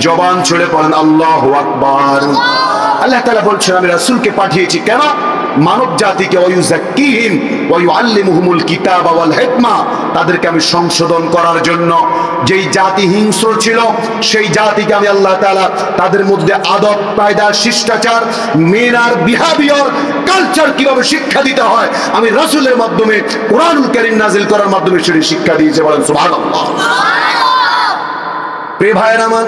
জবান ছুড়ে পড়েন আল্লাহু আকবার। আল্লাহ তাআলা বলছেন, আমি রাসূলকে পাঠিয়েছি কেন? মানব জাতিকে ওয়ায়ুযাক্কিহিম ওয়া ইউআল্লিমুহুমুল কিতাবা ওয়াল হিকমা, তাদেরকে আমি সংশোধন করার জন্য। যেই জাতি হিংস্র ছিল সেই জাতিকে আমি আল্লাহ তাআলা তাদের মধ্যে আদব কায়দা শিষ্টাচার মেনার বিহেভিয়ার কালচার কিভাবে শিক্ষা দিতে হয় আমি রাসূলের মাধ্যমে কোরআনুল কারীম নাযিল করার মাধ্যমে সেই শিক্ষা দিয়েছে। বলেন সুবহানাল্লাহ। প্রিয় ভাইরা আমার,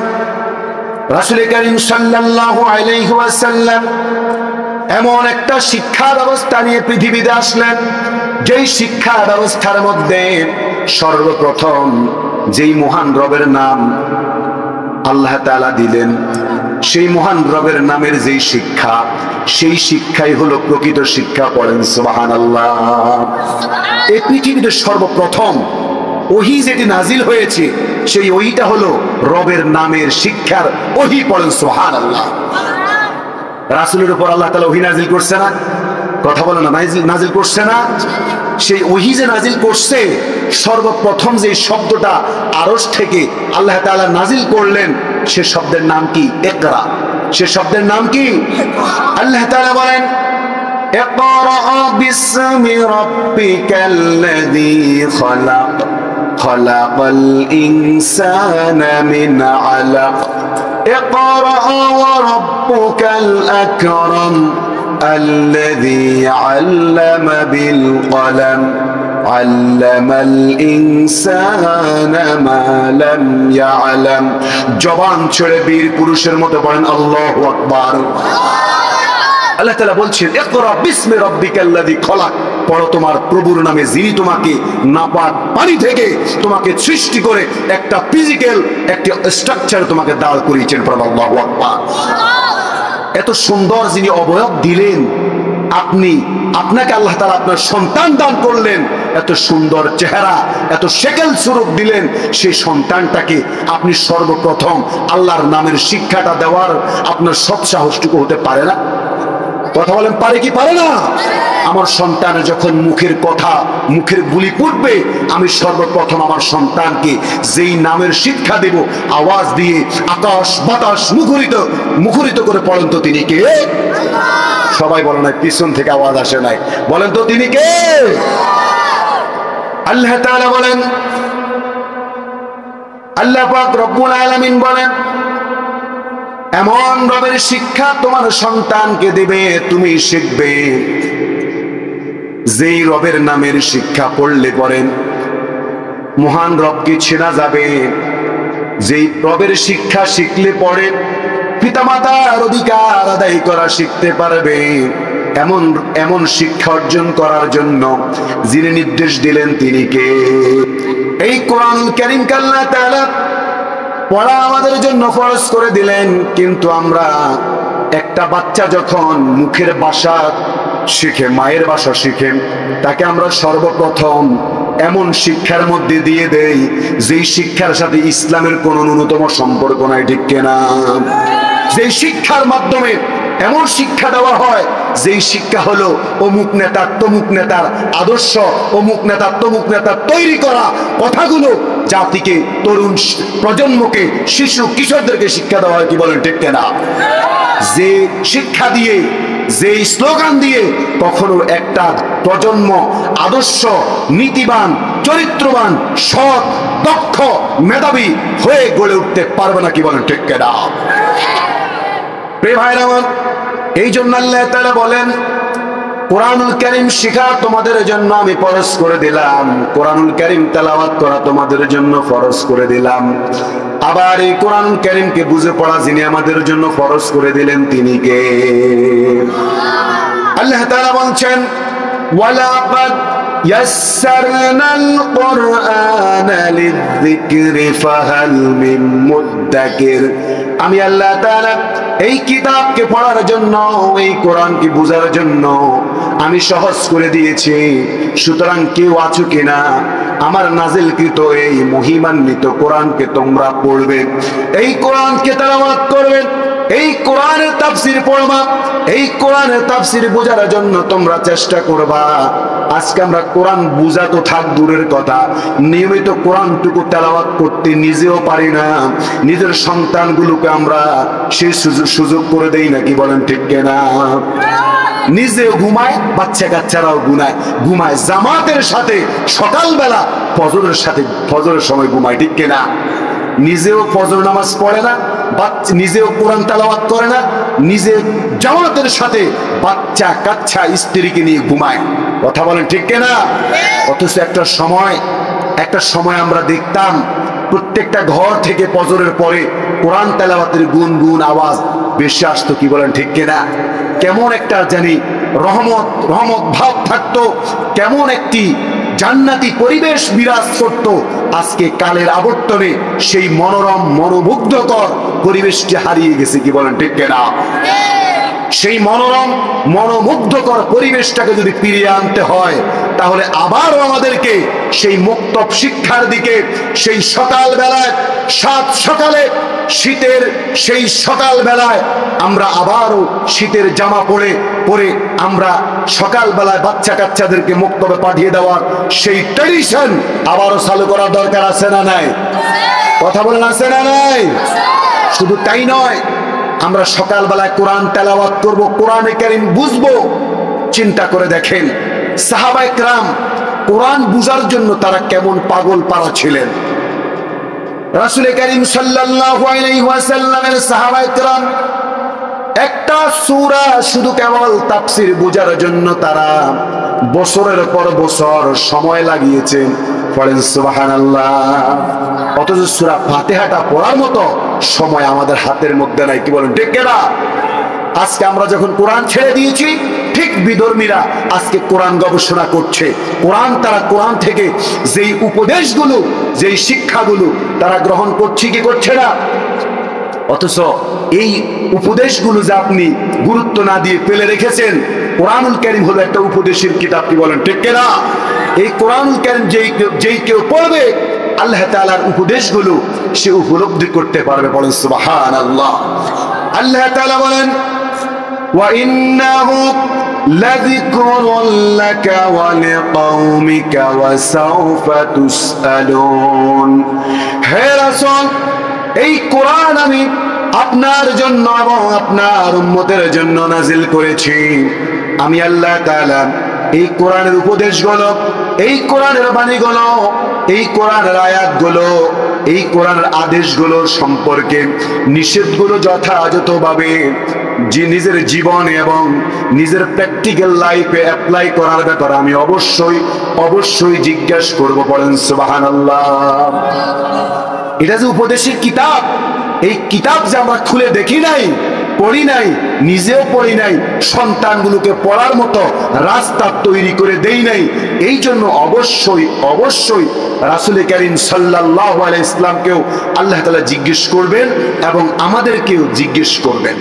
রাসূল কারীম সাল্লাল্লাহু আলাইহি ওয়াসাল্লাম এমন একটা শিক্ষা ব্যবস্থা নিয়ে পৃথিবীতে আসলেন, যেই শিক্ষা ব্যবস্থার মধ্যে সর্বপ্রথম যেই মহান রবের নাম আল্লাহ তাআলা দিলেন, সেই মহান রবের নামের যেই শিক্ষা, সেই শিক্ষাই হলো প্রকৃত শিক্ষা। পড়েন সুবহানাল্লাহ। এই পৃথিবীতে সর্বপ্রথম ওহী যেটি নাজিল হয়েছে সেই ওহীটা হলো রবের নামের শিক্ষার ওহী। পড়েন সুবহানাল্লাহ। রাসূলের উপর আল্লাহ তাআলা ওহী নাজিল করছে না? কথা বলে না, নাজিল করছে না? সেই ওহী যে নাজিল করছে, সর্বপ্রথম যে শব্দটা আরশ থেকে আল্লাহ তাআলা নাজিল করলেন, সে শব্দের নাম কি? ইকরা। সে শব্দের নাম কি? আল্লাহ তাআলা বলেন, ইকরা বিসমি রাব্বিকাল্লাযী খলাক খলাকাল ইনসানা মিন আলাক ইকরা ওয়া রাব্বুকাল আকরাম الذي علم بالقلم علم الإنسان ما لم يعلم। জবান ছেড়ে বীর পুরুষের মতো বলেন আল্লাহু আকবার। আল্লাহ তাআলা বলছেন, ইকরা বিসমি রাব্বিকাল্লাযী খলাক, পড়ো তোমার প্রভুর নামে যিনি তোমাকে নাপাক পানি থেকে তোমাকে সৃষ্টি করে একটা ফিজিক্যাল একটা স্ট্রাকচার তোমাকে দাঁড় করিয়েছেন। পড়ো আল্লাহু আকবার। এত সুন্দর যিনি অবয়ব দিলেন, আপনাকে আল্লাহ তাআলা আপনার সন্তান দান করলেন, এত সুন্দর চেহারা, এত শেকেল স্বরূপ দিলেন, সেই সন্তানটাকে আপনি সর্বপ্রথম আল্লাহর নামের শিক্ষাটা দেওয়ার আপনার সৎসাহসটুকু হতে পারে না? কথা বলেন, পারে কি পারে না? আমার সন্তান যখন মুখের কথা মুখের বুলি পড়বে, আমি সর্বপ্রথম আমার সন্তানকে যেই নামের শিক্ষা দেব, আওয়াজ দিয়ে আকাশ বাতাস মুখরিত করে পড়েন তো তিনি কে? সবাই বলে নাই, পিছন থেকে আওয়াজ আসে নাই, বলেন তো তিনি কে? আল্লাহ তাআলা বলেন, আল্লাহ পাক রব্বুল আলামিন বলেন, এমন রবের শিক্ষা তোমার সন্তানকে দেবে, তুমি শিখবে। যেই রবের নামের শিক্ষা পড়লে পড়েন মহান রবকে চেনা যাবে। যেই রবের শিক্ষা শিখলে পড়ে পিতামাতার অধিকার আদায় করা শিখতে পারবে। এমন শিক্ষা অর্জন করার জন্য যিনি নির্দেশ দিলেন তিনি কে? এই কোরআনুল কারীমকে আল্লাহ তাআলা পড়া আমাদের জন্য ফরজ করে দিলেন। কিন্তু আমরা একটা বাচ্চা যখন মুখের ভাষা শিখে, মায়ের ভাষা শিখে, তাকে আমরা সর্বপ্রথম এমন শিক্ষার মধ্যে দিয়ে দেই যেই শিক্ষার সাথে ইসলামের কোনো ন্যূনতম সম্পর্ক নাই, ঠিক কিনা? যেই শিক্ষার মাধ্যমে এমন শিক্ষা দেওয়া হয় যেই শিক্ষা হলো অমুক নেতার তমুক নেতার আদর্শ, অমুক নেতার তমুক নেতার তৈরি করা কথাগুলো জাতিকে, তরুণ প্রজন্মকে, শিশু কিশোরদেরকে শিক্ষা দেওয়া হয়। কি বলেন ঠিক কিনা? যে শিক্ষা দিয়ে, যে স্লোগান দিয়ে কখনো একটা প্রজন্ম আদর্শ, নীতিবান, চরিত্রবান, সৎ, দক্ষ, মেধাবী হয়ে গড়ে উঠতে পারবে না। কি বলেন ঠিক কিনা? প্রিয় ভাইরা আমার, এই জন্য আল্লাহ তাআলা বলেন, কোরআনুল কারীম শিখা তোমাদের জন্য আমি ফরজ করে দিলাম, কোরআনুল কারীম তেলাওয়াত করা তোমাদের জন্য ফরজ করে দিলাম। আবার এই কোরআনুল কারীমকে বুঝে পড়া যিনি আমাদের জন্য ফরজ করে দিলেন তিনি কে? আল্লাহ তাআলা বলছেন, ওয়ালাকাদ ইয়াসসারনাল কুরআনা লিযিকরি ফাহাল মিন মুদ্দাকির। আমি আল্লাহ তাআলা এই কিতাবকে পড়ার জন্য, এই কোরআনকে বোঝার জন্য আমি সহজ করে দিয়েছি। সুতরাং কেউ আছো কিনা আমার নাজিলকৃত এই মহিমান্বিত কোরআনকে তোমরা পড়বে, এই কোরআনকে তেলাওয়াত করবে, এই কোরআনের তাফসীর পড়বা, এই কোরআনের তাফসীর বোঝার জন্য তোমরা চেষ্টা করবা। আজকে আমরা কোরআন বুঝা তো থাক দূরের কথা, নিয়মিত কোরআনটুকু তেলাওয়াত করতে নিজেও পারি না, নিজের সন্তানগুলোকে আমরা সেই সুযোগ করে দেই না। কি বলেন ঠিক কিনা? নিজে ঘুমায়, বাচ্চা কাচ্চারাও ঘুমায় জামাতের সাথে, সকালবেলা ফজরের সাথে, ফজরের সময় ঘুমায়। ঠিক কিনা? নিজেও ফজর নামাজ পড়ে না, নিজেও কোরআন তেলাওয়াত করে না, নিজে জামাতের সাথে বাচ্চা কাচ্চা স্ত্রীকে নিয়ে ঘুমায়। কথা বলেন ঠিক কিনা? অথচ একটা সময় আমরা দেখতাম প্রত্যেকটা ঘর থেকে ফজরের পরে কোরআন তেলাওয়াতের গুনগুন আওয়াজ বেশি আসতো। কি বলেন ঠিক কিনা? কেমন একটা জানি রহমত ভাব থাকতো, কেমন একটি জান্নাতি পরিবেশ বিরাজ করত। আজকে কালের আবর্তনে সেই মনোরম, মনোমুগ্ধকর পরিবেশটি হারিয়ে গেছে। কি বলেন ঠিক কিনা? সেই মনোরম, মনোমুগ্ধকর পরিবেশটাকে যদি ফিরিয়ে আনতে হয়, তাহলে আবারও আমাদেরকে সেই মুক্তব শিক্ষার দিকে, সেই সকাল বেলায়, সাত সকালে শীতের সেই সকাল বেলায় আমরা আবারও শীতের জামা পরে আমরা সকাল বেলায় বাচ্চা কাচ্চাদেরকে মুক্তবে পাঠিয়ে দেওয়ার সেই ট্রেডিশন আবারও চালু করার দরকার আছে না নাই? কথা বলেন, আছে না নাই? শুধু তাই নয়, আমরা সকালবেলায় কোরআন তেলাওয়াত করব, কোরআনে কারীম বুঝবো। চিন্তা করে দেখেন সাহাবায়ে কেরাম কোরআন বুঝার জন্য তারা কেমন পাগল পারা ছিলেন। রাসূল কারীম সাল্লাল্লাহু আলাইহি ওয়াসাল্লামের সাহাবায়ে কেরাম একটা সূরা শুধু কেবল তাফসীর বোঝার জন্য তারা বছরের পর বছর সময় লাগিয়েছেন। পড়েন সুবহানাল্লাহ। অথচ সূরা ফাতিহাটা পড়ার মতো সময় আমাদের হাতের মধ্যে নাই। কি বলেন ঠিক কিনা? আজকে আমরা যখন কোরআন ছেড়ে দিয়েছি, ঠিক বিধর্মীরা আজকে কোরআন গবেষণা করছে। কোরআন থেকে যেই উপদেশগুলো, যেই শিক্ষাগুলো তারা গ্রহণ করছে কি করছে না? অথচ এই উপদেশগুলো যে আপনি গুরুত্ব না দিয়ে ফেলে রেখেছেন। কোরআনুল কারীম হলো একটা উপদেশের কিতাব। কি বলেন ঠিক কিনা? এই কোরআনুল কারীম যেই কেউ পড়বে, আল্লাহ তাআলার উপদেশগুলো সে উপলব্ধি করতে পারবে। বলেন সুবহানাল্লাহ। আল্লাহ তাআলা বলেন, ওয়া ইন্নাহু লাযিকরুন লাকা ওয়া লিকাওমিকা ওয়া সাওফা তুসআলুন। হে রাসূল, এই কোরআন আমি আপনার জন্য এবং আপনার উম্মতের জন্য নাজিল করেছি। আমি আল্লাহ তাআলা এই কোরআনের উপদেশগুলো, এই কোরআনের বাণীগুলো, এই কোরআনের আয়াতগুলো, এই কোরআনের আদেশগুলোর সম্পর্কে নিষেধগুলো যথাযথভাবে নিজের জীবনে এবং নিজের প্র্যাকটিক্যাল লাইফে অ্যাপ্লাই করার ব্যাপারে আমি অবশ্যই জিজ্ঞাসা করব। বলেন সুবহানাল্লাহ। এটা যে উপদেশের কিতাব, এই কিতাব যে আমরা খুলে দেখি নাই, পড়ি নাই, নিজেও পড়ি নাই, সন্তানগুলোকে পড়ার মতো রাস্তা তৈরি করে দেই নাই। এই জন্য অবশ্যই রাসূল কারীম সাল্লাল্লাহু আলাইহি ইসলামকেও আল্লাহ তাআলা জিজ্ঞেস করবেন এবং আমাদেরকেও জিজ্ঞেস করবেন।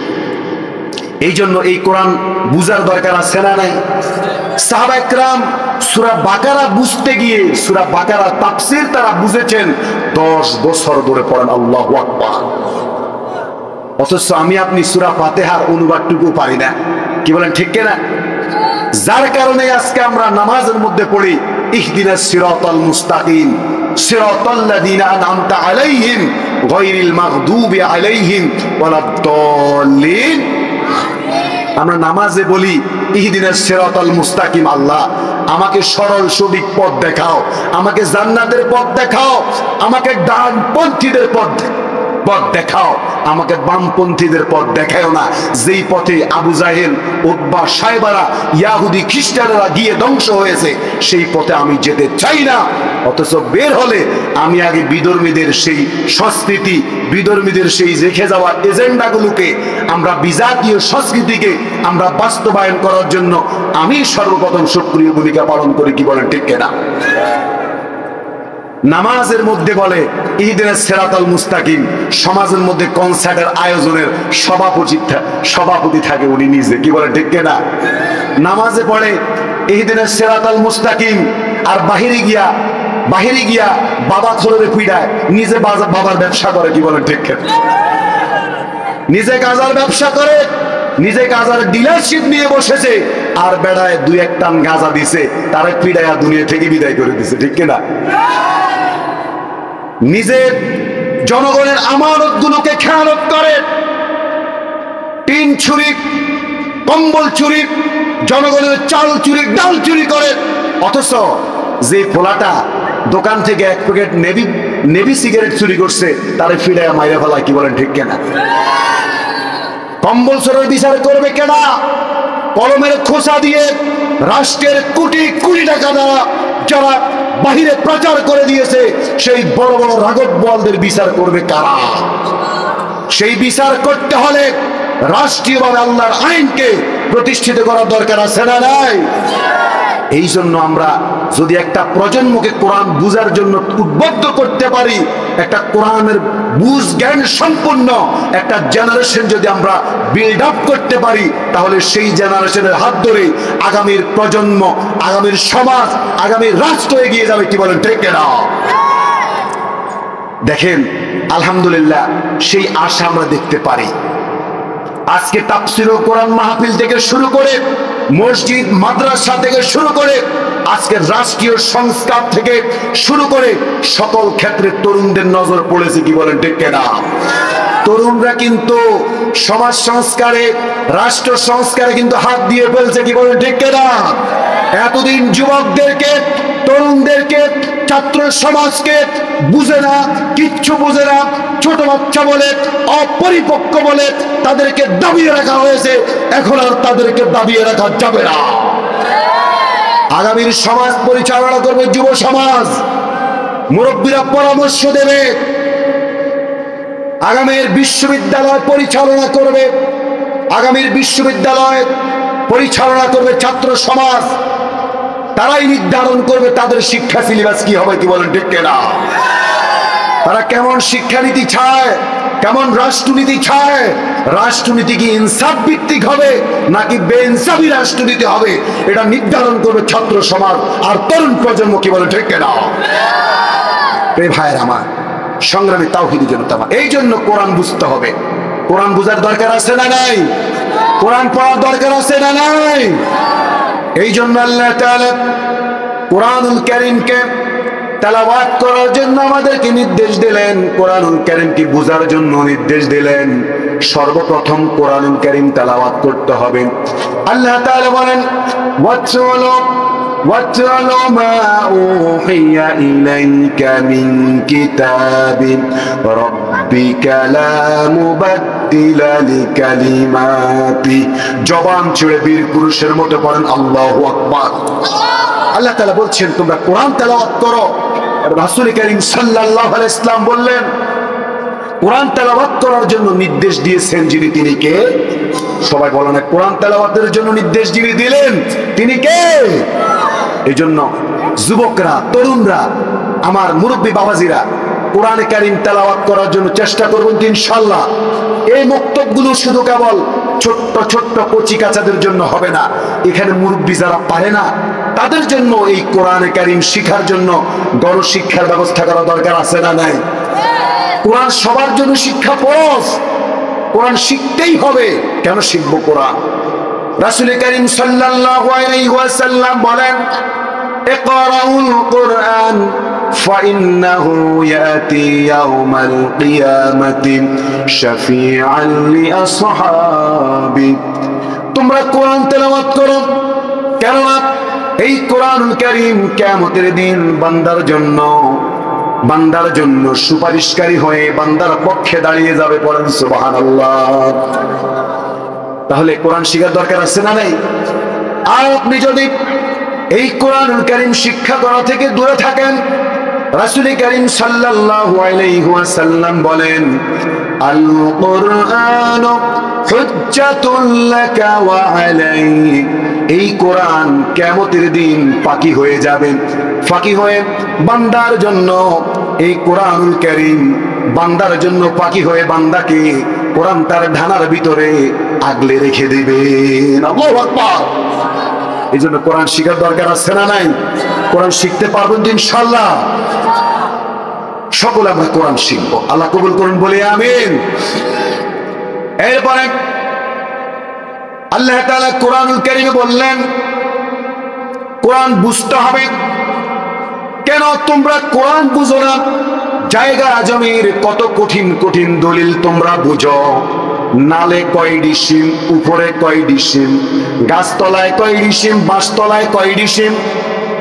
এই জন্য এই কোরআন বুঝার দরকার আছে না নাই? সাহাবায়ে কেরাম সূরা বাকারা বুঝতে গিয়ে সূরা বাকারা তাফসীর তারা বুঝেছেন 10 বছর ধরে। পড়েন আল্লাহু আকবার। অথচ আমি আপনি সূরা ফাতিহার অনুবাদটুকু পারি না। কি বলেন ঠিক কিনা? যার কারণে আজকে আমরা নামাজের মধ্যে পড়ি ইহদিনাস সিরাতাল মুস্তাকিম সিরাতাল্লাযীনা আন'আমতা আলাইহিম গায়রিল মাগদুবি আলাইহিম ওয়ালাদ-দাল্লিন। আমরা নামাজে বলি ইহদিনাস সিরাতাল মুস্তাকিম, আল্লাহ আমাকে সরল সঠিক পথ দেখাও, আমাকে জান্নাতের পথ দেখাও, আমাকে ডানপন্থীদের পথ দেখাও, আমাকে বামপন্থীদের পথ দেখাও না, যেই পথে আবু জাহেল, উতবা, সাইবারা, ইয়াহুদি খ্রিস্টানরা গিয়ে ধ্বংস হয়েছে, সেই পথে আমি যেতে চাই না। অথচ বের হলে আমি আগে বিধর্মীদের সেই সংস্কৃতি, বিধর্মীদের সেই রেখে যাওয়া এজেন্ডাগুলোকে, আমরা বিজাতীয় সংস্কৃতিকে আমরা বাস্তবায়ন করার জন্য আমি সর্বপ্রথম সক্রিয় ভূমিকা পালন করি। কি বলেন ঠিক কিনা? নামাজের মধ্যে বলে ইহদিনাস সিরাতাল মুস্তাকিম, সমাজের মধ্যে কনসার্টের আয়োজনের সভাপতি থাকে উনি নিজে। কি বলে ঠিক কিনা? নামাজে পড়ে ইহদিনাস সিরাতাল মুস্তাকিম, আর বাহিরে গিয়া বাবা খোলরে পিড়ায়, নিজে বাবার ব্যবসা করে। কি বলে ঠিক কিনা? নিজে গাঁজার ব্যবসা করে, নিজে গাঁজার ডিলারশিপ নিয়ে বসেছে, আর বেড়ায় দুই এক টান গাঁজা দিছে, তারা পিড়ায়া দুনিয়া থেকে বিদায় করে দিছে। ঠিক কিনা? নিজের জনগণের আমানত গুলোকে খেয়ানত করে, টিন চুরি, কম্বল চুরি, জনগণের চাল চুরি, ডাল চুরি করে। অথচ যে পোলাটা দোকান থেকে এক প্যাকেট নেভি সিগারেট চুরি করছে, তারে ফিরাইয়া মাইরা ফেলায়। কি বলেন ঠিক কিনা? কম্বল চোরের বিচার করবে কেডা? কলমের খোসা দিয়ে রাষ্ট্রের কোটি কোটি টাকা দ্বারা যারা বাহিরে প্রচার করে দিয়েছে, সেই বড় বড় রাগব বলদের বিচার করবে কারা? সেই বিচার করতে হলে রাষ্ট্রীয়ভাবে আল্লাহর আইনকে প্রতিষ্ঠিত করার দরকার আছে না নাই? এই জন্য আমরা যদি একটা প্রজন্মকে কোরআন বুঝার জন্য উদ্বুদ্ধ করতে পারি, একটা কোরআনের বুঝ জ্ঞান সম্পূর্ণ একটা জেনারেশন যদি আমরা বিল্ড আপ করতে পারি, তাহলে সেই জেনারেশনের হাত ধরে আগামীর প্রজন্ম, আগামীর সমাজ, আগামীর রাষ্ট্র এগিয়ে যাবে। কি বলেন ঠিক না? দেখেন আলহামদুলিল্লাহ, সেই আশা আমরা দেখতে পারি। আজকে তাফসীরুল কোরআন মাহফিল থেকে শুরু করে, মসজিদ মাদ্রাসা থেকে শুরু করে, আজকে রাষ্ট্রীয় সংস্কার থেকে শুরু করে সকল ক্ষেত্রে তরুণদের নজর পড়েছে। কি বলেন ঠিক কিনা? তরুণরা কিন্তু সমাজ সংস্কারে, রাষ্ট্র সংস্কারে কিন্তু হাত দিয়ে ফেলছে। কি বলেন ঠিক কিনা? এতদিন যুবকদেরকে, তরুণদেরকে, ছাত্র সমাজকে বুঝে না, কিচ্ছু বুঝে না, ছোট বাচ্চা বলে, অপরিপক্ক বলে তাদেরকে দাবিয়ে রাখা হয়েছে। এখন আর তাদেরকে দাবিয়ে রাখা যাবে না। আগামীর সমাজ পরিচালনা করবে যুব সমাজ, মুরব্বীরা পরামর্শ দেবে। আগামীর বিশ্ববিদ্যালয় পরিচালনা করবে, আগামীর বিশ্ববিদ্যালয় পরিচালনা করবে ছাত্র সমাজ। তারাই নির্ধারণ করবে তাদের শিক্ষা সিলেবাস কি হবে। কি বলেন ঠিক কিনা? তারা কেমন শিক্ষানীতি চায়, কেমন রাষ্ট্রনীতি চায়, রাষ্ট্রনীতি কি ইনসাফ ভিত্তিক হবে নাকি বেইনসাফি রাষ্ট্রনীতি হবে, এটা নির্ধারণ করবে ছাত্র সমাজ আর তরুণ প্রজন্ম। কি বলে ঠিক কিনা? এই ভাইয়ের আমার, সংগ্রামী তাওহীদি জনতা, এই জন্য কোরআন বুঝতে হবে। কোরআন বুঝার দরকার আছে না নাই? কোরআন পড়ার দরকার আছে না নাই? এই জন্য আল্লাহ তাআলা কোরআনুল কারীমকে তেলাওয়াত করার জন্য আমাদেরকে নির্দেশ দিলেন, কোরআনুল কারীমকে বুঝার জন্য নির্দেশ দিলেন। সর্বপ্রথম কোরআনুল কারীম তেলাওয়াত করতে হবে। আল্লাহ তাআলা বলেন, ওয়াতলু মা উহিয়া ইলাইকা মিন কিতাবি রাব্বিকা লা মুবাদদিলা লিকালিমাতি। জবান ছেড়ে বীর পুরুষের মতো পড়েন আল্লাহু আকবার। আল্লাহ তাআলা বলছেন তোমরা কোরআন তেলাওয়াত করো। রাসূল কারীম সাল্লাল্লাহু আলাইহি ওয়াসাল্লাম বললেন, কোরআন তেলাওয়াত করার জন্য নির্দেশ দিয়েছেন যিনি, তিনি কে? সবাই বলেন, কোরআন তেলাওয়াতের জন্য নির্দেশ যিনি দিলেন তিনি কে? এই জন্য যুবকরা, তরুণরা, আমার মুরব্বী বাবাজিরা কোরআনে কারীম তেলাওয়াত করার জন্য চেষ্টা করবেন ইনশাআল্লাহ। এই বক্তব্যগুলো শুধু কেবল ছোট্ট ছোট্ট কচি কাচাদের জন্য হবে না, এখানে মুরব্বী যারা পারে না তাদের জন্য এই কোরআনে কারীম শিক্ষার জন্য গণশিক্ষার ব্যবস্থা করা দরকার আছে না নাই? কোরআন সবার জন্য শিক্ষা ফরজ। কোরআন শিখতেই হবে। কেন শিখবো কোরআন? রাসূল করিম সাল্লাল্লাহু আলাইহি ওয়াসাল্লাম বলেন, ইকরাউল কুরআন ফাইন্নাহু ইয়াতি ইয়াউমাল কিয়ামাতি শাফিআন লিআসহাবি। তোমরা কোরআন তেলাওয়াত করো, কেননা এই কোরআনুল কারীম কিয়ামতের দিন বান্দার জন্য সুপারিশকারী হয়ে বান্দার পক্ষে দাঁড়িয়ে যাবে। পড়েন সুবহানাল্লাহ। তাহলে কোরআন শিখার দরকার আছে না নাই? আর আপনি যদি এই কোরআনুল কারীম শিক্ষা করা থেকে দূরে থাকেন, রাসূল করিম সাল্লাল্লাহু আলাইহি ওয়াসাল্লাম বলেন, আল কুরআনু হুজ্জাতুল লাকা ওয়া আলাইক। এই কোরআন কিয়ামতের দিন ফাঁকি হয়ে যাবে, ফাঁকি হয়ে বান্দার জন্য এই কোরআনুল কারীম বান্দার জন্য ফাঁকি হয়ে বান্দাকে কোরআন তার ঢানার ভিতরে আগলে রেখে দিবে। আল্লাহু আকবার। এই জন্য কোরআন শিখার দরকার আছে না নাই? কোরআন শিখতে পারবেন তো ইনশাআল্লাহ? সকলে আমরা কোরআন শিখবো, আল্লাহ কবুল করুন বলে আমিন। এরপরে আল্লাহ তাআলা কোরআনুল কারীমে বললেন কোরআন বুঝতে হবে। কেন তোমরা কোরআন বুঝো না? জায়গা জমির কত কঠিন কঠিন দলিল তোমরা বুঝো। নালে কয় ডিসিম, উপরে কয় ডিসিম, গাছতলায় কয় ডিসিম, বাঁশতলায় কয় ডিসিম,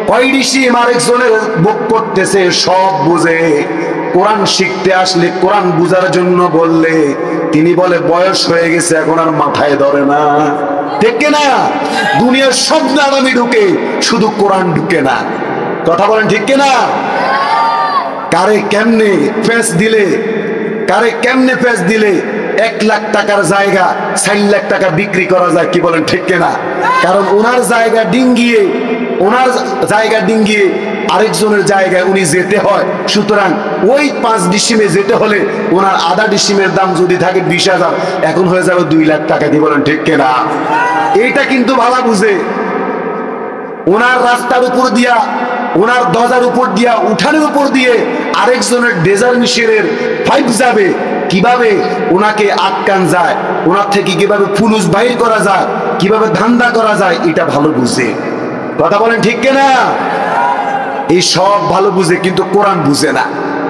কয় ডিসিম আরেকজনের বুক করতেছে, সব বুঝে। কোরআন শিখতে আসলে, কোরআন বুঝার জন্য বললে তিনি বলে বয়স হয়ে গেছে, এখন আর মাথায় ধরে না। ঠিক না? দুনিয়ার সব নাগামি ঢুকে, শুধু কোরআন ঢুকে না। কথা বলেন ঠিক না? কারে কেমনে ফেস দিলে, কারে কেমনে ফেস দিলে 1 লাখ টাকার জায়গা 4 লাখ টাকা বিক্রি করা যায়, কি বলেন ঠিক না? কারণ ওনার জায়গা ডিঙ্গিয়ে আরেকজনের জায়গায় উনি যেতে হয়। সুতরাং ওই 5 ডিসিমে যেতে হলে ওনার আধা ডিসিমের দাম যদি থাকে 20,000, এখন হয়ে যাবে 2 লাখ টাকা, কি বলেন ঠিক না? এইটা কিন্তু ভালো বুঝে। ওনার রাস্তার উপর দিয়া, ওনার দরজার উপর দিয়া, উঠানের উপর দিয়ে আরেকজনের ডেজার মেশিনের পাইপ যাবে, কিভাবে ওনাকে আটকান যায়, ওনার থেকে কিভাবে ফুলুস বাইর করা যায়, কিভাবে ধান্দা করা যায়, এটা ভালো বুঝে। কথা বলেন ঠিক না? এই সব ভালো বুঝে, কিন্তু কোরআন বুঝে না।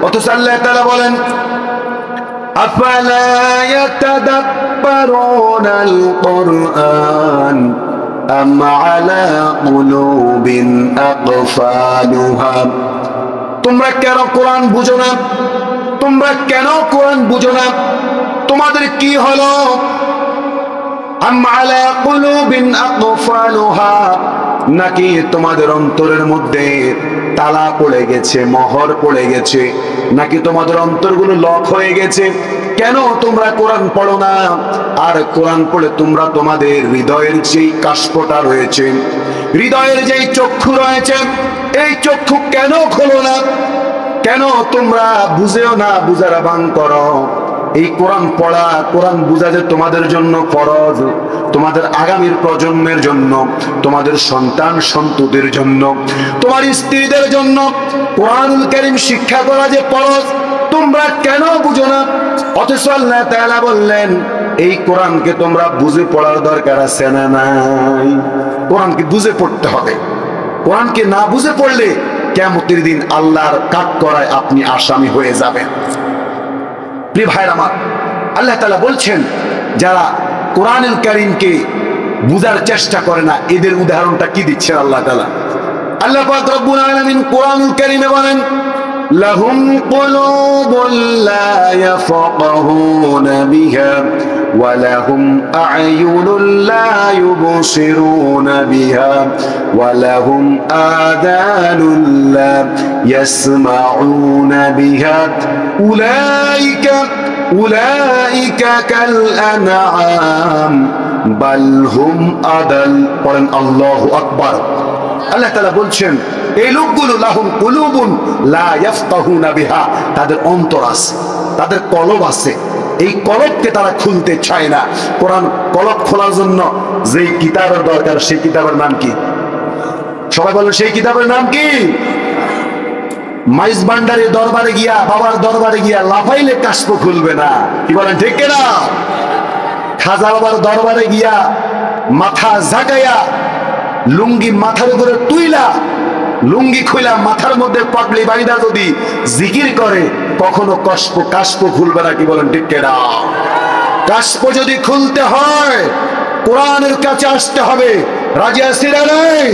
অথচ আল্লাহ তাআলা বলেন, আফালা ইয়াতাদাব্বারুনাল কুরআন আম আলা কুলুবিন আকফালুহা। তোমরা কেন কোরআন বুঝো না? তোমরা কেন কোরআন বুঝো না? তোমাদের কি হলো? আম আলা কুলুবিন আকফালুহা, নাকি তোমাদের অন্তরের মধ্যে তালা পড়ে গেছে, মোহর পড়ে গেছে, নাকি তোমাদের অন্তরগুলো লক হয়ে গেছে? কেন তোমরা কোরআন পড়ো না? আর কোরআন পড়ে তোমরা তোমাদের হৃদয়ের যেই কাষ্পটা রয়েছে, হৃদয়ের যেই চক্ষু রয়েছে, এই চক্ষু কেন খোলো না? কেন তোমরা বুঝেও না, বুঝার ভান করো? এই কোরআন পড়া, কোরআন বুঝা যে তোমাদের জন্য ফরজ, তোমাদের আগামীর প্রজন্মের জন্য, তোমাদের সন্তান সন্ততির জন্য, তোমার স্ত্রীদের জন্য কোরআনুল কারীম শিক্ষা করা যে ফরজ, তোমরা কেন বুঝো না? অথচ আল্লাহ তাআলা বললেন, এই কোরআনকে তোমরা বুঝে পড়ার দরকার আছে না নাই? কোরআনকে বুঝে পড়তে হবে। কোরআনকে না বুঝে পড়লে কিয়ামতের দিন আল্লাহর কাঠগড়ায় আপনি আসামি হয়ে যাবেন। প্রিয় ভাইরা আমার, আল্লাহ তাআলা বলছেন যারা কোরআনুল কারীমকে বুঝার চেষ্টা করে না, এদের উদাহরণটা কি দিচ্ছেন আল্লাহ তাআলা? আল্লাহ পাক রব্বুল আলামিন কোরআনুল কারীমে বলেন, লাহুম কুলুবুন লা ইয়াফকাহুনা বিহা ওয়া লাহুম আ'য়ুনুন লা ইউবসিরুনা বিহা ওয়া লাহুম আযানুন লা ইয়াসমাউনা বিহা উলাইকা কাল আনআম বাল হুম আদাল। পড়েন আল্লাহু আকবার। আল্লাহ তাআলা বলছেন এই লোকগুলো লাহুম কুলুবুন লা ইয়াফকাহুনা বিহা, তাদের অন্তর আছে, তাদের কলব আছে, এই কলবকে তারা খুলতে চায় না। কোরআন কলব খোলার জন্য যেই কিতাবের দরকার, সেই কিতাবের নাম কি? সবাই বলেন, সেই কিতাবের নাম কি? মাইজ ভান্ডারের দরবারে গিয়া, বাবার দরবারে গিয়া লাফাইলে কাশপ খুলবে না, কি বলেন ঠিক না? খাজা বাবার দরবারে গিয়া মাথা ঝাঁকাইয়া লুঙ্গি মাথার উপরে তুইলা লুঙ্গি খুইলা মাথার মধ্যে পাগড়ি বাইদা যদি জিকির করে কখনো কাশপ খুলবে না। কি বলেন ঠিক কিনা? কাশপ যদি খুলতে হয় কোরআনের কাছে আসতে হবে। রাজি আছি না নাই?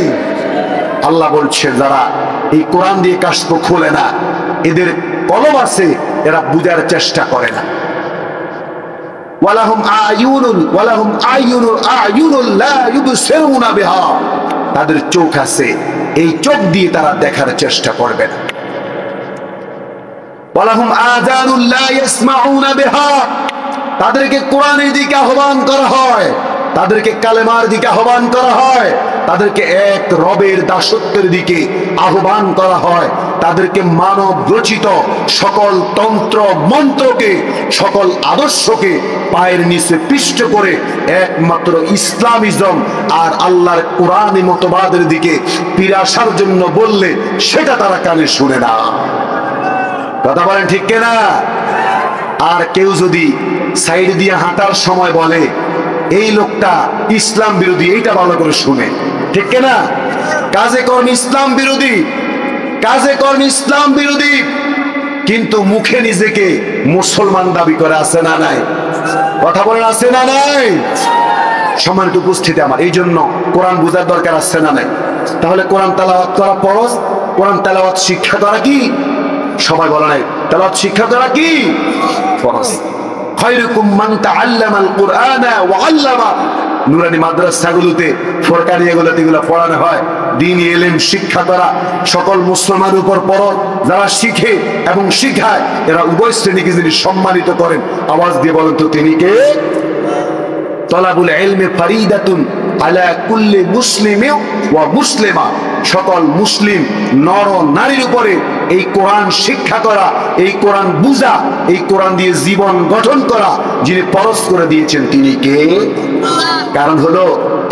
আল্লাহ বলছে যারা এই কোরআন দিয়ে কাশপ খোলে না, এদের কলম আছে, এরা বুঝার চেষ্টা করে না। ওয়ালাহুম আয়ুনুল লা ইউবসিরুনা বিহা, তাদের চোখ আছে, এই চোখ দিয়ে তারা দেখার চেষ্টা করবে না। ওয়ালাহুম আযানুল লা ইয়াসমাউনা বিহা, তাদেরকে কোরআনের দিকে আহ্বান করা হয়, তাদেরকে কালেমার দিকে আহ্বান করা হয়, তাদেরকে এক রবের দাসত্বের দিকে আহ্বান করা হয়, তাদেরকে মানব রচিত সকল তন্ত্র মন্ত্রকে, সকল আদর্শকে পায়ের নিচে পিষ্ট করে একমাত্র ইসলামিজম আর আল্লাহর কোরআনী মতবাদের দিকে ফিরে আসার জন্য বললে সেটা তারা কানে শুনে না। কথা বলেন ঠিক কিনা? আর কেউ যদি সাইড দিয়ে হাঁটার সময় বলে এই লোকটা ইসলাম বিরোধী, এইটা ভালো করে শুনে, ঠিক কিনা? কাজে কর্মে ইসলাম বিরোধী, কাজে কর্মে ইসলাম বিরোধী, কিন্তু মুখে নিজেকে মুসলমান দাবি করে, আছে না নাই? কথা বলেন আছে না নাই? সম্মানিত উপস্থিতি আমার, এই জন্য কোরআন বোঝার দরকার আছে না নাই? তাহলে কোরআন তেলাওয়াত করা ফরজ, কোরআন তেলাওয়াত শিক্ষা করা কি? সবাই বলে নাই তেলাওয়াত শিক্ষা করা কি ফরজ। খায়রুকুম মান তাআল্লামাল কুরআনা ওয়া আল্লামা, নুরানি মাদ্রাসাগুলোতে ফরকানিয়াগুলোতে এগুলো পড়ানো হয়। দ্বীনি ইলম শিক্ষা করা সকল মুসলমানের উপর ফরজ। যারা শিখে এবং শিখায় এরা উভয় শ্রেণীকে যিনি সম্মানিত করেন, আওয়াজ দিয়ে বলেন তো তিনি কে? তলাবুল ইলমি ফারিদাতুন আলা কুল্লি মুসলিমিন ওয়া মুসলিমা, সকল মুসলিম নর ও নারীর উপরে এই কোরআন শিক্ষা করা, এই কোরআন বুঝা, এই কোরআন দিয়ে জীবন গঠন করা যিনি ফরজ করে দিয়েছেন তিনি কে? কারণ হলো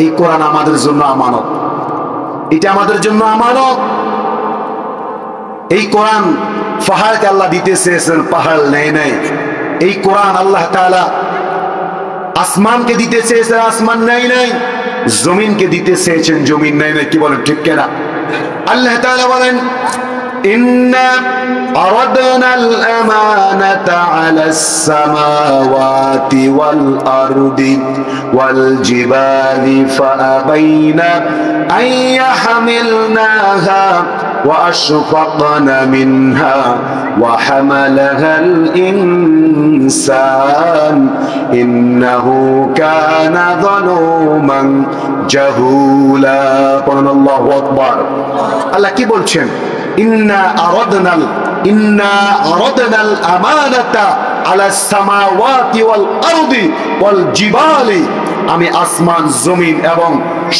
এই কোরআন আমাদের জন্য আমানত, এটা আমাদের জন্য আমানত। এই কোরআন পাহাড়কে আল্লাহ দিতে চেয়েছেন, পাহাড় নেয় নাই। এই কোরআন আল্লাহ তাআলা আসমানকে দিতে চেয়েছেন, আসমান নেয় নাই। জমিনকে দিতে চেয়েছেন, জমিন নেয় নাই। কি বলেন ঠিক কিনা? আল্লাহ তাআলা বলেন ইন্না আরাদনাল আমানাতা আলাস সামাওয়াতি ওয়াল আরদি ওয়াল জিবালি ফাআবাইনা আন ইয়াহমিলনাহা ওয়া আশফাকনা মিনহা ওয়া হামালাহাল ইনসান ইন্নাহু কানা যালুমান জাহুলা। আল্লাহু আকবার। আল্লাহ কি বলছেন? ইন্না আরাদনাল আমানাতা আলাস সামাওয়াতি ওয়াল আরদি ওয়াল জিবালি, আমি আসমান জমিন এবং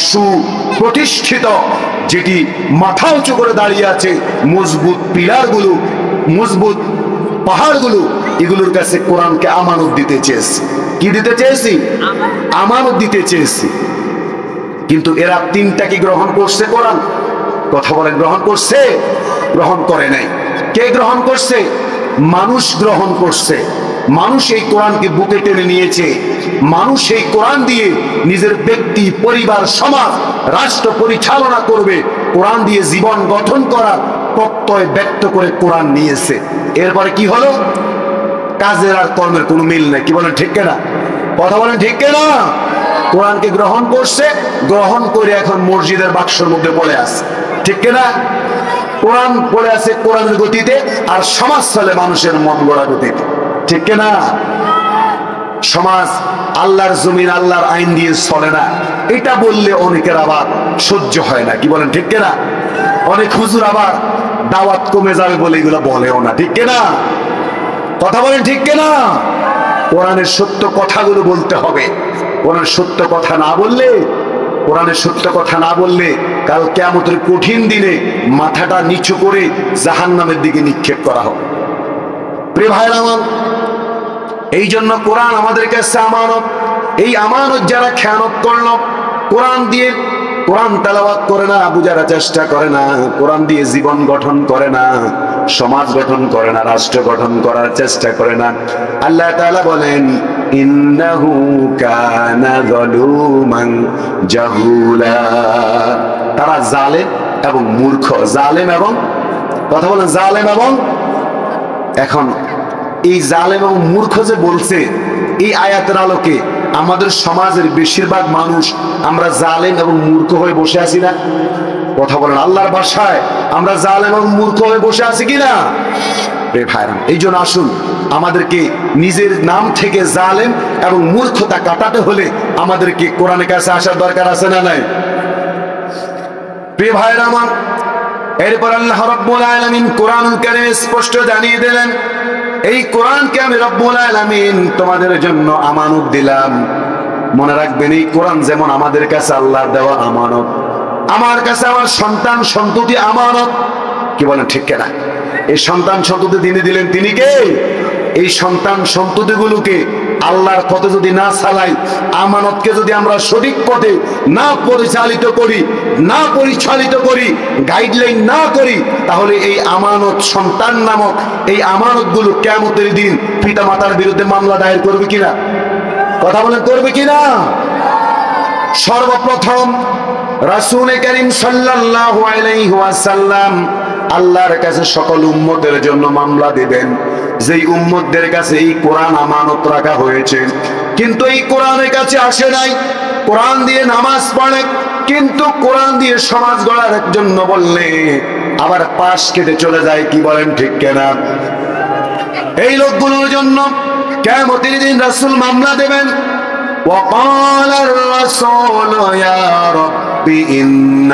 সুপ্রতিষ্ঠিত যেটি মাথা উঁচু করে দাঁড়িয়ে আছে মজবুত পিলারগুলো, মজবুত পাহাড়গুলো, এগুলোর কাছে কোরআনকে আমানত দিতে চেয়েছি। কি দিতে চেয়েছি? আমানত দিতে চেয়েছি। কিন্তু এরা তিনটা কি গ্রহণ করছে কোরআন? কথা বলেন, গ্রহণ করছে? গ্রহণ করে নাই। কে গ্রহণ করছে? মানুষ গ্রহণ করছে। মানুষ এই কোরআনকে বুকে টেনে নিয়েছে। মানুষ এই কোরআন দিয়ে নিজের ব্যক্তি, পরিবার, সমাজ, রাষ্ট্র পরিচালনা করবে। কোরআন দিয়ে জীবন গঠন করার প্রত্যয় ব্যক্ত করে কোরআন নিয়েছে। এরপরে কি হলো? কাজের আর কর্মের কোনো মিল নেই। কি বলেন ঠিক কিনা? কথা বলেন ঠিক কিনা? কোরআনকে গ্রহণ করছে, গ্রহণ করে এখন মসজিদের বাক্সের মধ্যে পড়ে আছে। ঠিক কিনা? কোরআন পড়ে আছে কোরআনের গতিতে, আর সমাজ চলে মানুষের মন গড়া গতিতে। ঠিক কিনা? সমাজ আল্লাহর জমিন, আল্লাহর আইন দিয়ে চলে না, এটা বললে অনেকের আবার সহ্য হয় না। কি বলেন ঠিক কিনা? অনেক হুজুর আবার দাওয়াত কমে যাবে বলে এগুলো বলেও না। ঠিক কিনা? কথা বলেন ঠিক কিনা? কোরআনের সত্য কথাগুলো বলতে হবে। কোরআনের সত্য কথা না বললে, কোরআনের সত্য কথা না বললে কাল কিয়ামতের কঠিন দিনে মাথাটা নিচু করে জাহান্নামের দিকে নিক্ষেপ করা হবে। প্রিয় ভাইরা আমার, এই জন্য কোরআন আমাদের কাছে আমানত। এই আমানত যারা খেয়ানত করলো, কোরআন দিয়ে কোরআন তেলাওয়াত করে না, বুঝার চেষ্টা করে না, কোরআন দিয়ে জীবন গঠন করে না, সমাজ গঠন করে না, রাষ্ট্র গঠন করার চেষ্টা করে না, আল্লাহ তাআলা বলেন ইন্নাহু কানা যালুমান জাহুলা। তারা জালেম এবং মূর্খ। জালেম এবং, কথা বলেন, জালেম এবং, এখন এই জালেম এবং মূর্খ যে বলছে, এই আয়াতের আলোকে আমাদের সমাজের বেশিরভাগ মানুষ আমরা জালেম এবং মূর্খ হয়ে বসে আছি না? কথা বলেন, আল্লাহর ভাষায় আমরা জালেম এবং মূর্খ হয়ে বসে আছি কিনা? রে ভাইরাম, এই জন্য আসুন, আমাদেরকে নিজের নাম থেকে জালেম এবং মূর্খতা কাটাতে হলে আমাদেরকে কোরআনের কাছে আসার দরকার আছে না নাই? প্রিয় ভাইরা আমার, এরপর আল্লাহ রাব্বুল আলামিন কোরআনুল কারীমে স্পষ্ট জানিয়ে দিলেন, এই কোরআনকে আমি রব্বুল আলামিন তোমাদের জন্য আমানত দিলাম। মনে রাখবেন, এই কোরআন যেমন আমাদের কাছে আল্লাহর দেওয়া আমানত, আমার কাছে আমার সন্তান সন্ততি আমানত। কি বলেন, ঠিক কিনা? এই সন্তান সন্ততি তিনি দিলেন, তিনি কে? এই সন্তান সন্ততিগুলোকে আল্লাহর পথে যদি না চালাই, আমানতকে যদি আমরা সঠিক পথে না পরিচালিত করি, গাইডলাইন না করি, তাহলে এই আমানত সন্তান নামক এই আমানতগুলো কিয়ামতের দিন পিতা মাতার বিরুদ্ধে মামলা দায়ের করবে কিনা? কথা বলেন, করবে কিনা? সর্বপ্রথম রাসূল করিম সাল্লাল্লাহু আলাইহি ওয়াসাল্লাম আল্লাহর কাছে সকল উম্মতের জন্য মামলা দিবেন, যেই উম্মতদের কাছে এই কোরআন আমানত রাখা হয়েছে, কিন্তু এই কোরআনের কাছে আসে নাই। কোরআন দিয়ে নামাজ পড়ে, কিন্তু কোরআন দিয়ে সমাজ গড়ার জন্য বললে আবার পাশ কেটে চলে যায়। কি বলেন, ঠিক কিনা? এই লোকগুলোর জন্য কিয়ামতের দিন রাসূল মামলা দেবেন। وقال الرسول يا رب إن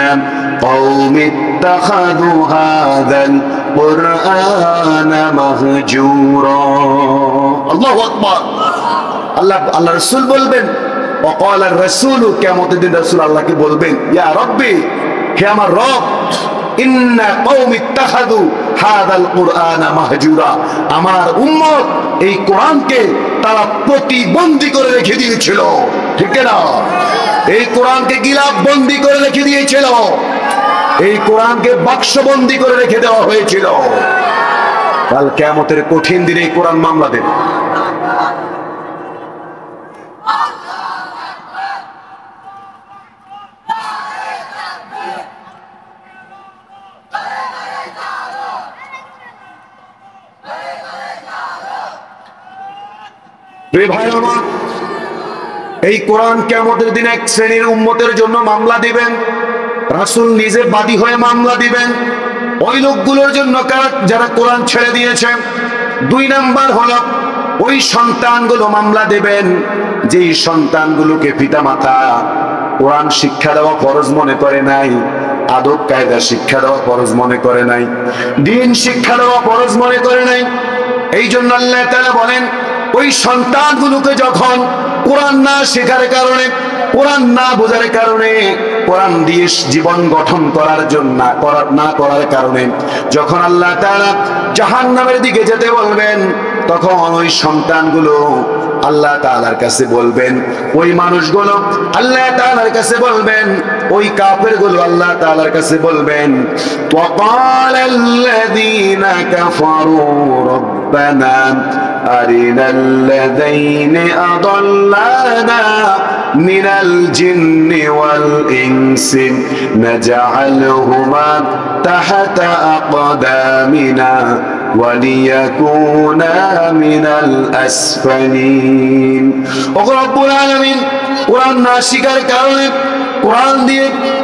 قوم اتخذوا هذا القرآن مهجورا। الله أكبر। আল্লাহ রাসূল বলবেন, وقال الرسول, কিয়ামতের দিন রাসূল আল্লাহকে বলবেন, ইয়া রব্বি, হে আমার রব, ইন্না কওমি ইত্তাখাযু হাযাল কুরআনা মাহজুরা, আমার উম্মত এই কোরআনকে তারা প্রতিবন্ধী করে রেখে দিয়েছিল। ঠিক না? এই কোরআনকে গিলাফ বন্দী করে রেখে দিয়েছিল, এই কোরআনকে বাক্সবন্দী করে রেখে দেওয়া হয়েছিল। কাল কিয়ামতের কঠিন দিনে এই কোরআন মামলা দেবে। ভাই আমার, এই কোরআন কিয়ামতের দিন এক শ্রেণীর উম্মতের জন্য মামলা দিবেন, রাসূল নিজে বাদী হয়ে মামলা দিবেন। ওই লোকগুলোর জন্য যারা কোরআন ছেড়ে দিয়েছে। দুই নাম্বার হলো, ওই সন্তানগুলো মামলা দেবেন যেই সন্তানগুলোকে পিতামাতা কোরআন শিক্ষা দেওয়া ফরজ মনে করে নাই, আদব কায়দা শিক্ষা দেওয়া ফরজ মনে করে নাই, দ্বীন শিক্ষা দেওয়া ফরজ মনে করে নাই। এই জন্য আল্লাহ তাআলা বলেন, ওই সন্তানগুলোকে যখন কোরআন না শেখার কারণে, কোরআন না বোঝার কারণে, কোরআন দিয়ে জীবন গঠন করার জন্য না করার কারণে যখন আল্লাহ তাআলা জাহান্নামের দিকে যেতে বলবেন, তখন ওই সন্তানগুলো আল্লাহ তাআলার কাছে বলবেন, ওই মানুষগুলো আল্লাহ তাআলার কাছে বলবেন, ওই কাফেরগুলো আল্লাহ তাআলার কাছে বলবেন, ওয়াকালাল্লাযীনা কাফারু রব্বানা আরিনাল্লাযীনা আদাল্লানা মিনাল জিন্নি ওয়াল ইনসি নাজআলহুমা তাহতা আকদামিনা ওয়ালিয়াকুনা মিনাল আসফালিন। ও রব্বুল আলামিন, কোরআন না শিখার কারণে,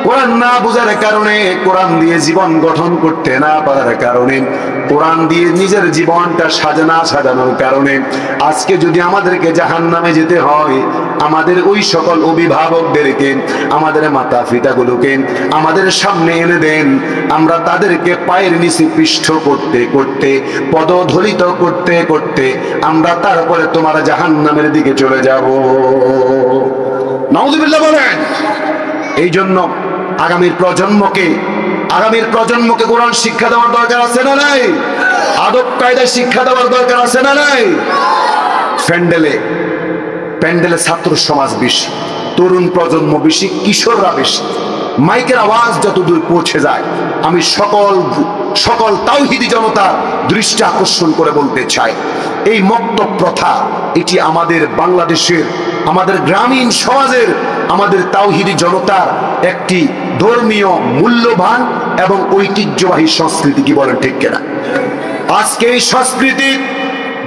কোরআন না বোঝার কারণে, কোরআন দিয়ে জীবন গঠন করতে না পারার কারণে, কোরআন দিয়ে নিজের জীবনটা সাজানোর কারণে আজকে যদি আমাদেরকে জাহান্নামে যেতে হয়, আমাদের ওই সকল অভিভাবকদেরকে, আমাদের মাতা পিতাগুলোকে আমাদের সামনে এনে দেন, আমরা তাদেরকে পায়ের নিচে পৃষ্ঠ করতে করতে, পদধলিত করতে করতে আমরা তারপরে তোমার জাহান্নামের দিকে চলে যাব। নাউযুবিল্লাহ বলেন। এই জন্য আগামীর প্রজন্মকে কোরআন শিক্ষা দেওয়ার দরকার আছে না নাই? আদব কায়দা শিক্ষা দেওয়ার দরকার আছে না নাই? প্যান্ডেলে ছাত্র সমাজ বেশি, তরুণ প্রজন্ম বেশি, কিশোররা বেশি। মাইকের আওয়াজ যতদূর পৌঁছে যায়, আমি সকল তাওহীদি জনতা দৃষ্টি আকর্ষণ করে বলতে চাই, এই মক্তব প্রথা, এটি আমাদের বাংলাদেশের, আমাদের গ্রামীণ সমাজের, আমাদের তাওহীদি জনতার একটি ধর্মীয় মূল্যবান এবং ঐতিহ্যবাহী সংস্কৃতি। কি বলেন ঠিক কিনা? আজকে এই সংস্কৃতি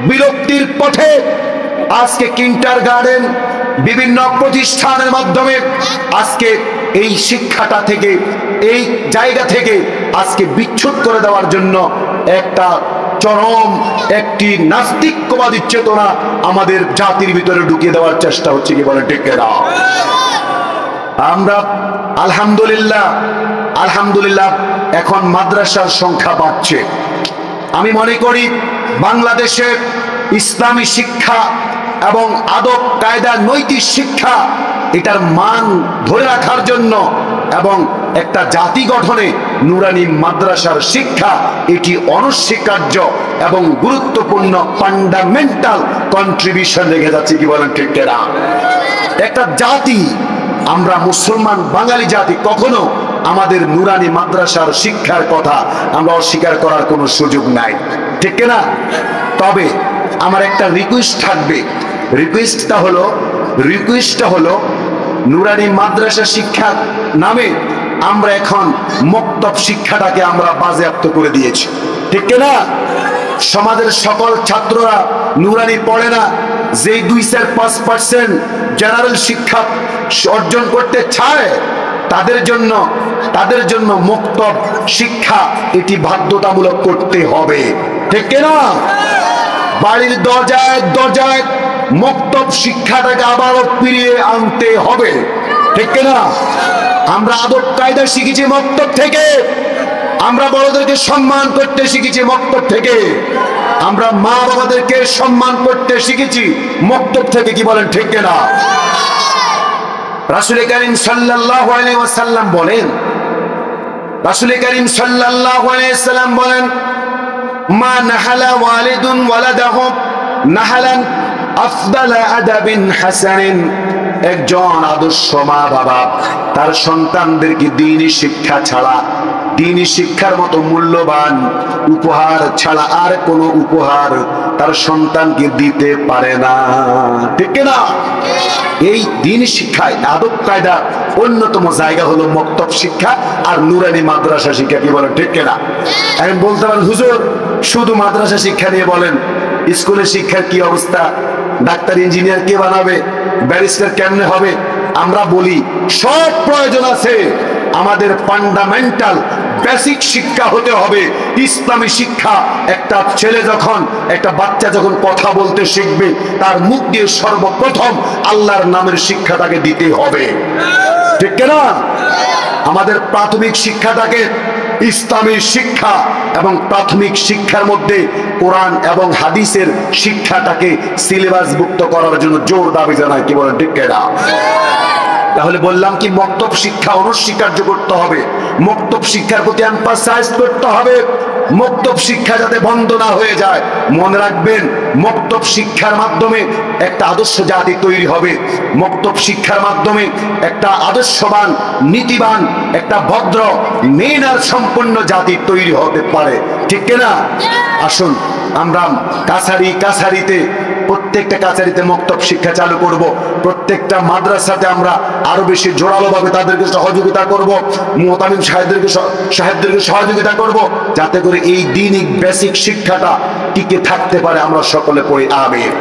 বিলুপ্তির পথে। আজকে কিন্ডারগার্টেন, বিভিন্ন প্রতিষ্ঠানের মাধ্যমে আজকে এই শিক্ষাটা থেকে, এই জায়গা থেকে আজকে বিচ্ছুত করে দেওয়ার জন্য একটা চরম একটি নাস্তিকবাদী চেতনা আমাদের জাতির ভিতরে ঢুকিয়ে দেওয়ার চেষ্টা হচ্ছে। কি বলেন ঠিক কিনা? আমরা আলহামদুলিল্লাহ এখন মাদ্রাসার সংখ্যা বাড়ছে। আমি মনে করি বাংলাদেশের ইসলামী শিক্ষা এবং আদব কায়দা, নৈতিক শিক্ষা, এটার মান ধরে রাখার জন্য এবং একটা জাতি গঠনে নুরানি মাদ্রাসার শিক্ষা এটি অনস্বীকার্য এবং গুরুত্বপূর্ণ ফান্ডামেন্টাল কন্ট্রিবিউশন রেখে যাচ্ছে। কি বলেন ঠিক কিনা? একটা জাতি, আমরা মুসলমান বাঙালি জাতি, কখনো আমাদের নুরানি মাদ্রাসার শিক্ষার কথা আমরা অস্বীকার করার কোনো সুযোগ নাই, ঠিক কিনা? তবে আমার একটা রিকোয়েস্ট থাকবে। রিকোয়েস্টটা হলো নুরানি মাদ্রাসা শিক্ষার নামে আমরা এখন মক্তব শিক্ষাটাকে আমরা বাজেয়াপ্ত করে দিয়েছি, ঠিক কিনা? সমাজের সকল ছাত্ররা নুরানি পড়ে না। যেই 2-5% জেনারেল শিক্ষা অর্জন করতে চায় তাদের জন্য মক্তব শিক্ষা এটি বাধ্যতামূলক করতে হবে, ঠিক কিনা? বাড়ির দরজায় মক্তব শিক্ষাটাকে আবারও ফিরিয়ে আনতে হবে, ঠিক কিনা? আমরা আদব কায়দা শিখেছি মক্তব থেকে, আমরা বড়দেরকে সম্মান করতে শিখেছি মক্তব থেকে, আমরা মা বাবাদেরকে সম্মান করতে শিখেছি মক্তব থেকে। কি বলেন ঠিক কিনা? রাসূল করিম সাল্লাল্লাহু আলাইহি ওয়াসাল্লাম বলেন, মা নাহালা ওয়ালিদুন ওয়ালাদাহু নাহালান আফদালা আদাবিন হাসানিন। একজন আদর্শ মা বাবা তার সন্তানদেরকে দ্বীনি শিক্ষা ছাড়া, দ্বীনি শিক্ষার মতো মূল্যবান উপহার ছাড়া আর কোনো উপহার তার সন্তানকে দিতে পারে না, ঠিক না? এই দ্বীনি শিক্ষায় আদব কায়দা অন্যতম জায়গা হলো মক্তব শিক্ষা আর নুরানি মাদ্রাসা শিক্ষা। কি বলেন ঠিক কিনা? আমি বলতে পারেন, হুজুর শুধু মাদ্রাসা শিক্ষা নিয়ে বলেন, স্কুলের শিক্ষার কি অবস্থা? ডাক্তার ইঞ্জিনিয়ার কে বানাবে? ব্যারিস্টার কেমনে হবে? আমরা বলি সব প্রয়োজন আছে, আমাদের ফান্ডামেন্টাল বেসিক শিক্ষা হতে হবে ইসলামী শিক্ষা। একটা ছেলে যখন, একটা বাচ্চা যখন কথা বলতে শিখবে, তার মুখ দিয়ে সর্বপ্রথম আল্লাহর নামের শিক্ষা তাকে দিতে হবে, ঠিক কিনা? আমাদের প্রাথমিক শিক্ষাটাকে ইসলামী শিক্ষা এবং প্রাথমিক শিক্ষার মধ্যে কোরআন এবং হাদিসের শিক্ষাটাকে সিলেবাসভুক্ত করার জন্য জোর দাবি জানায়। কি বলেন ঠিক কিনা? তাহলে বললাম কি, মক্তব শিক্ষা অনস্বীকার্য করতে হবে, মক্তব শিক্ষার প্রতি এমফাসাইজ করতে হবে, মক্তব শিক্ষা যাতে বন্ধ না হয়ে যায়। মনে রাখবেন, মক্তব শিক্ষার মাধ্যমে একটা আদর্শ জাতি তৈরি হবে, মক্তব শিক্ষার মাধ্যমে একটা আদর্শবান, নীতিবান, একটা ভদ্র, মেনার সম্পন্ন জাতি তৈরি হতে পারে, ঠিক কিনা? আসুন আমরা কাছারিতে প্রত্যেকটা কাছারিতে মক্তব শিক্ষা চালু করব, প্রত্যেকটা মাদ্রাসাতে আমরা আরো বেশি জোরালোভাবে তাদেরকে সহযোগিতা করব, মুতামিম সাহেবদেরকে সহযোগিতা করব, যাতে করে এই দ্বীনি বেসিক শিক্ষাটা টিকে থাকতে পারে। আমরা সকলে পড়ি আমিন।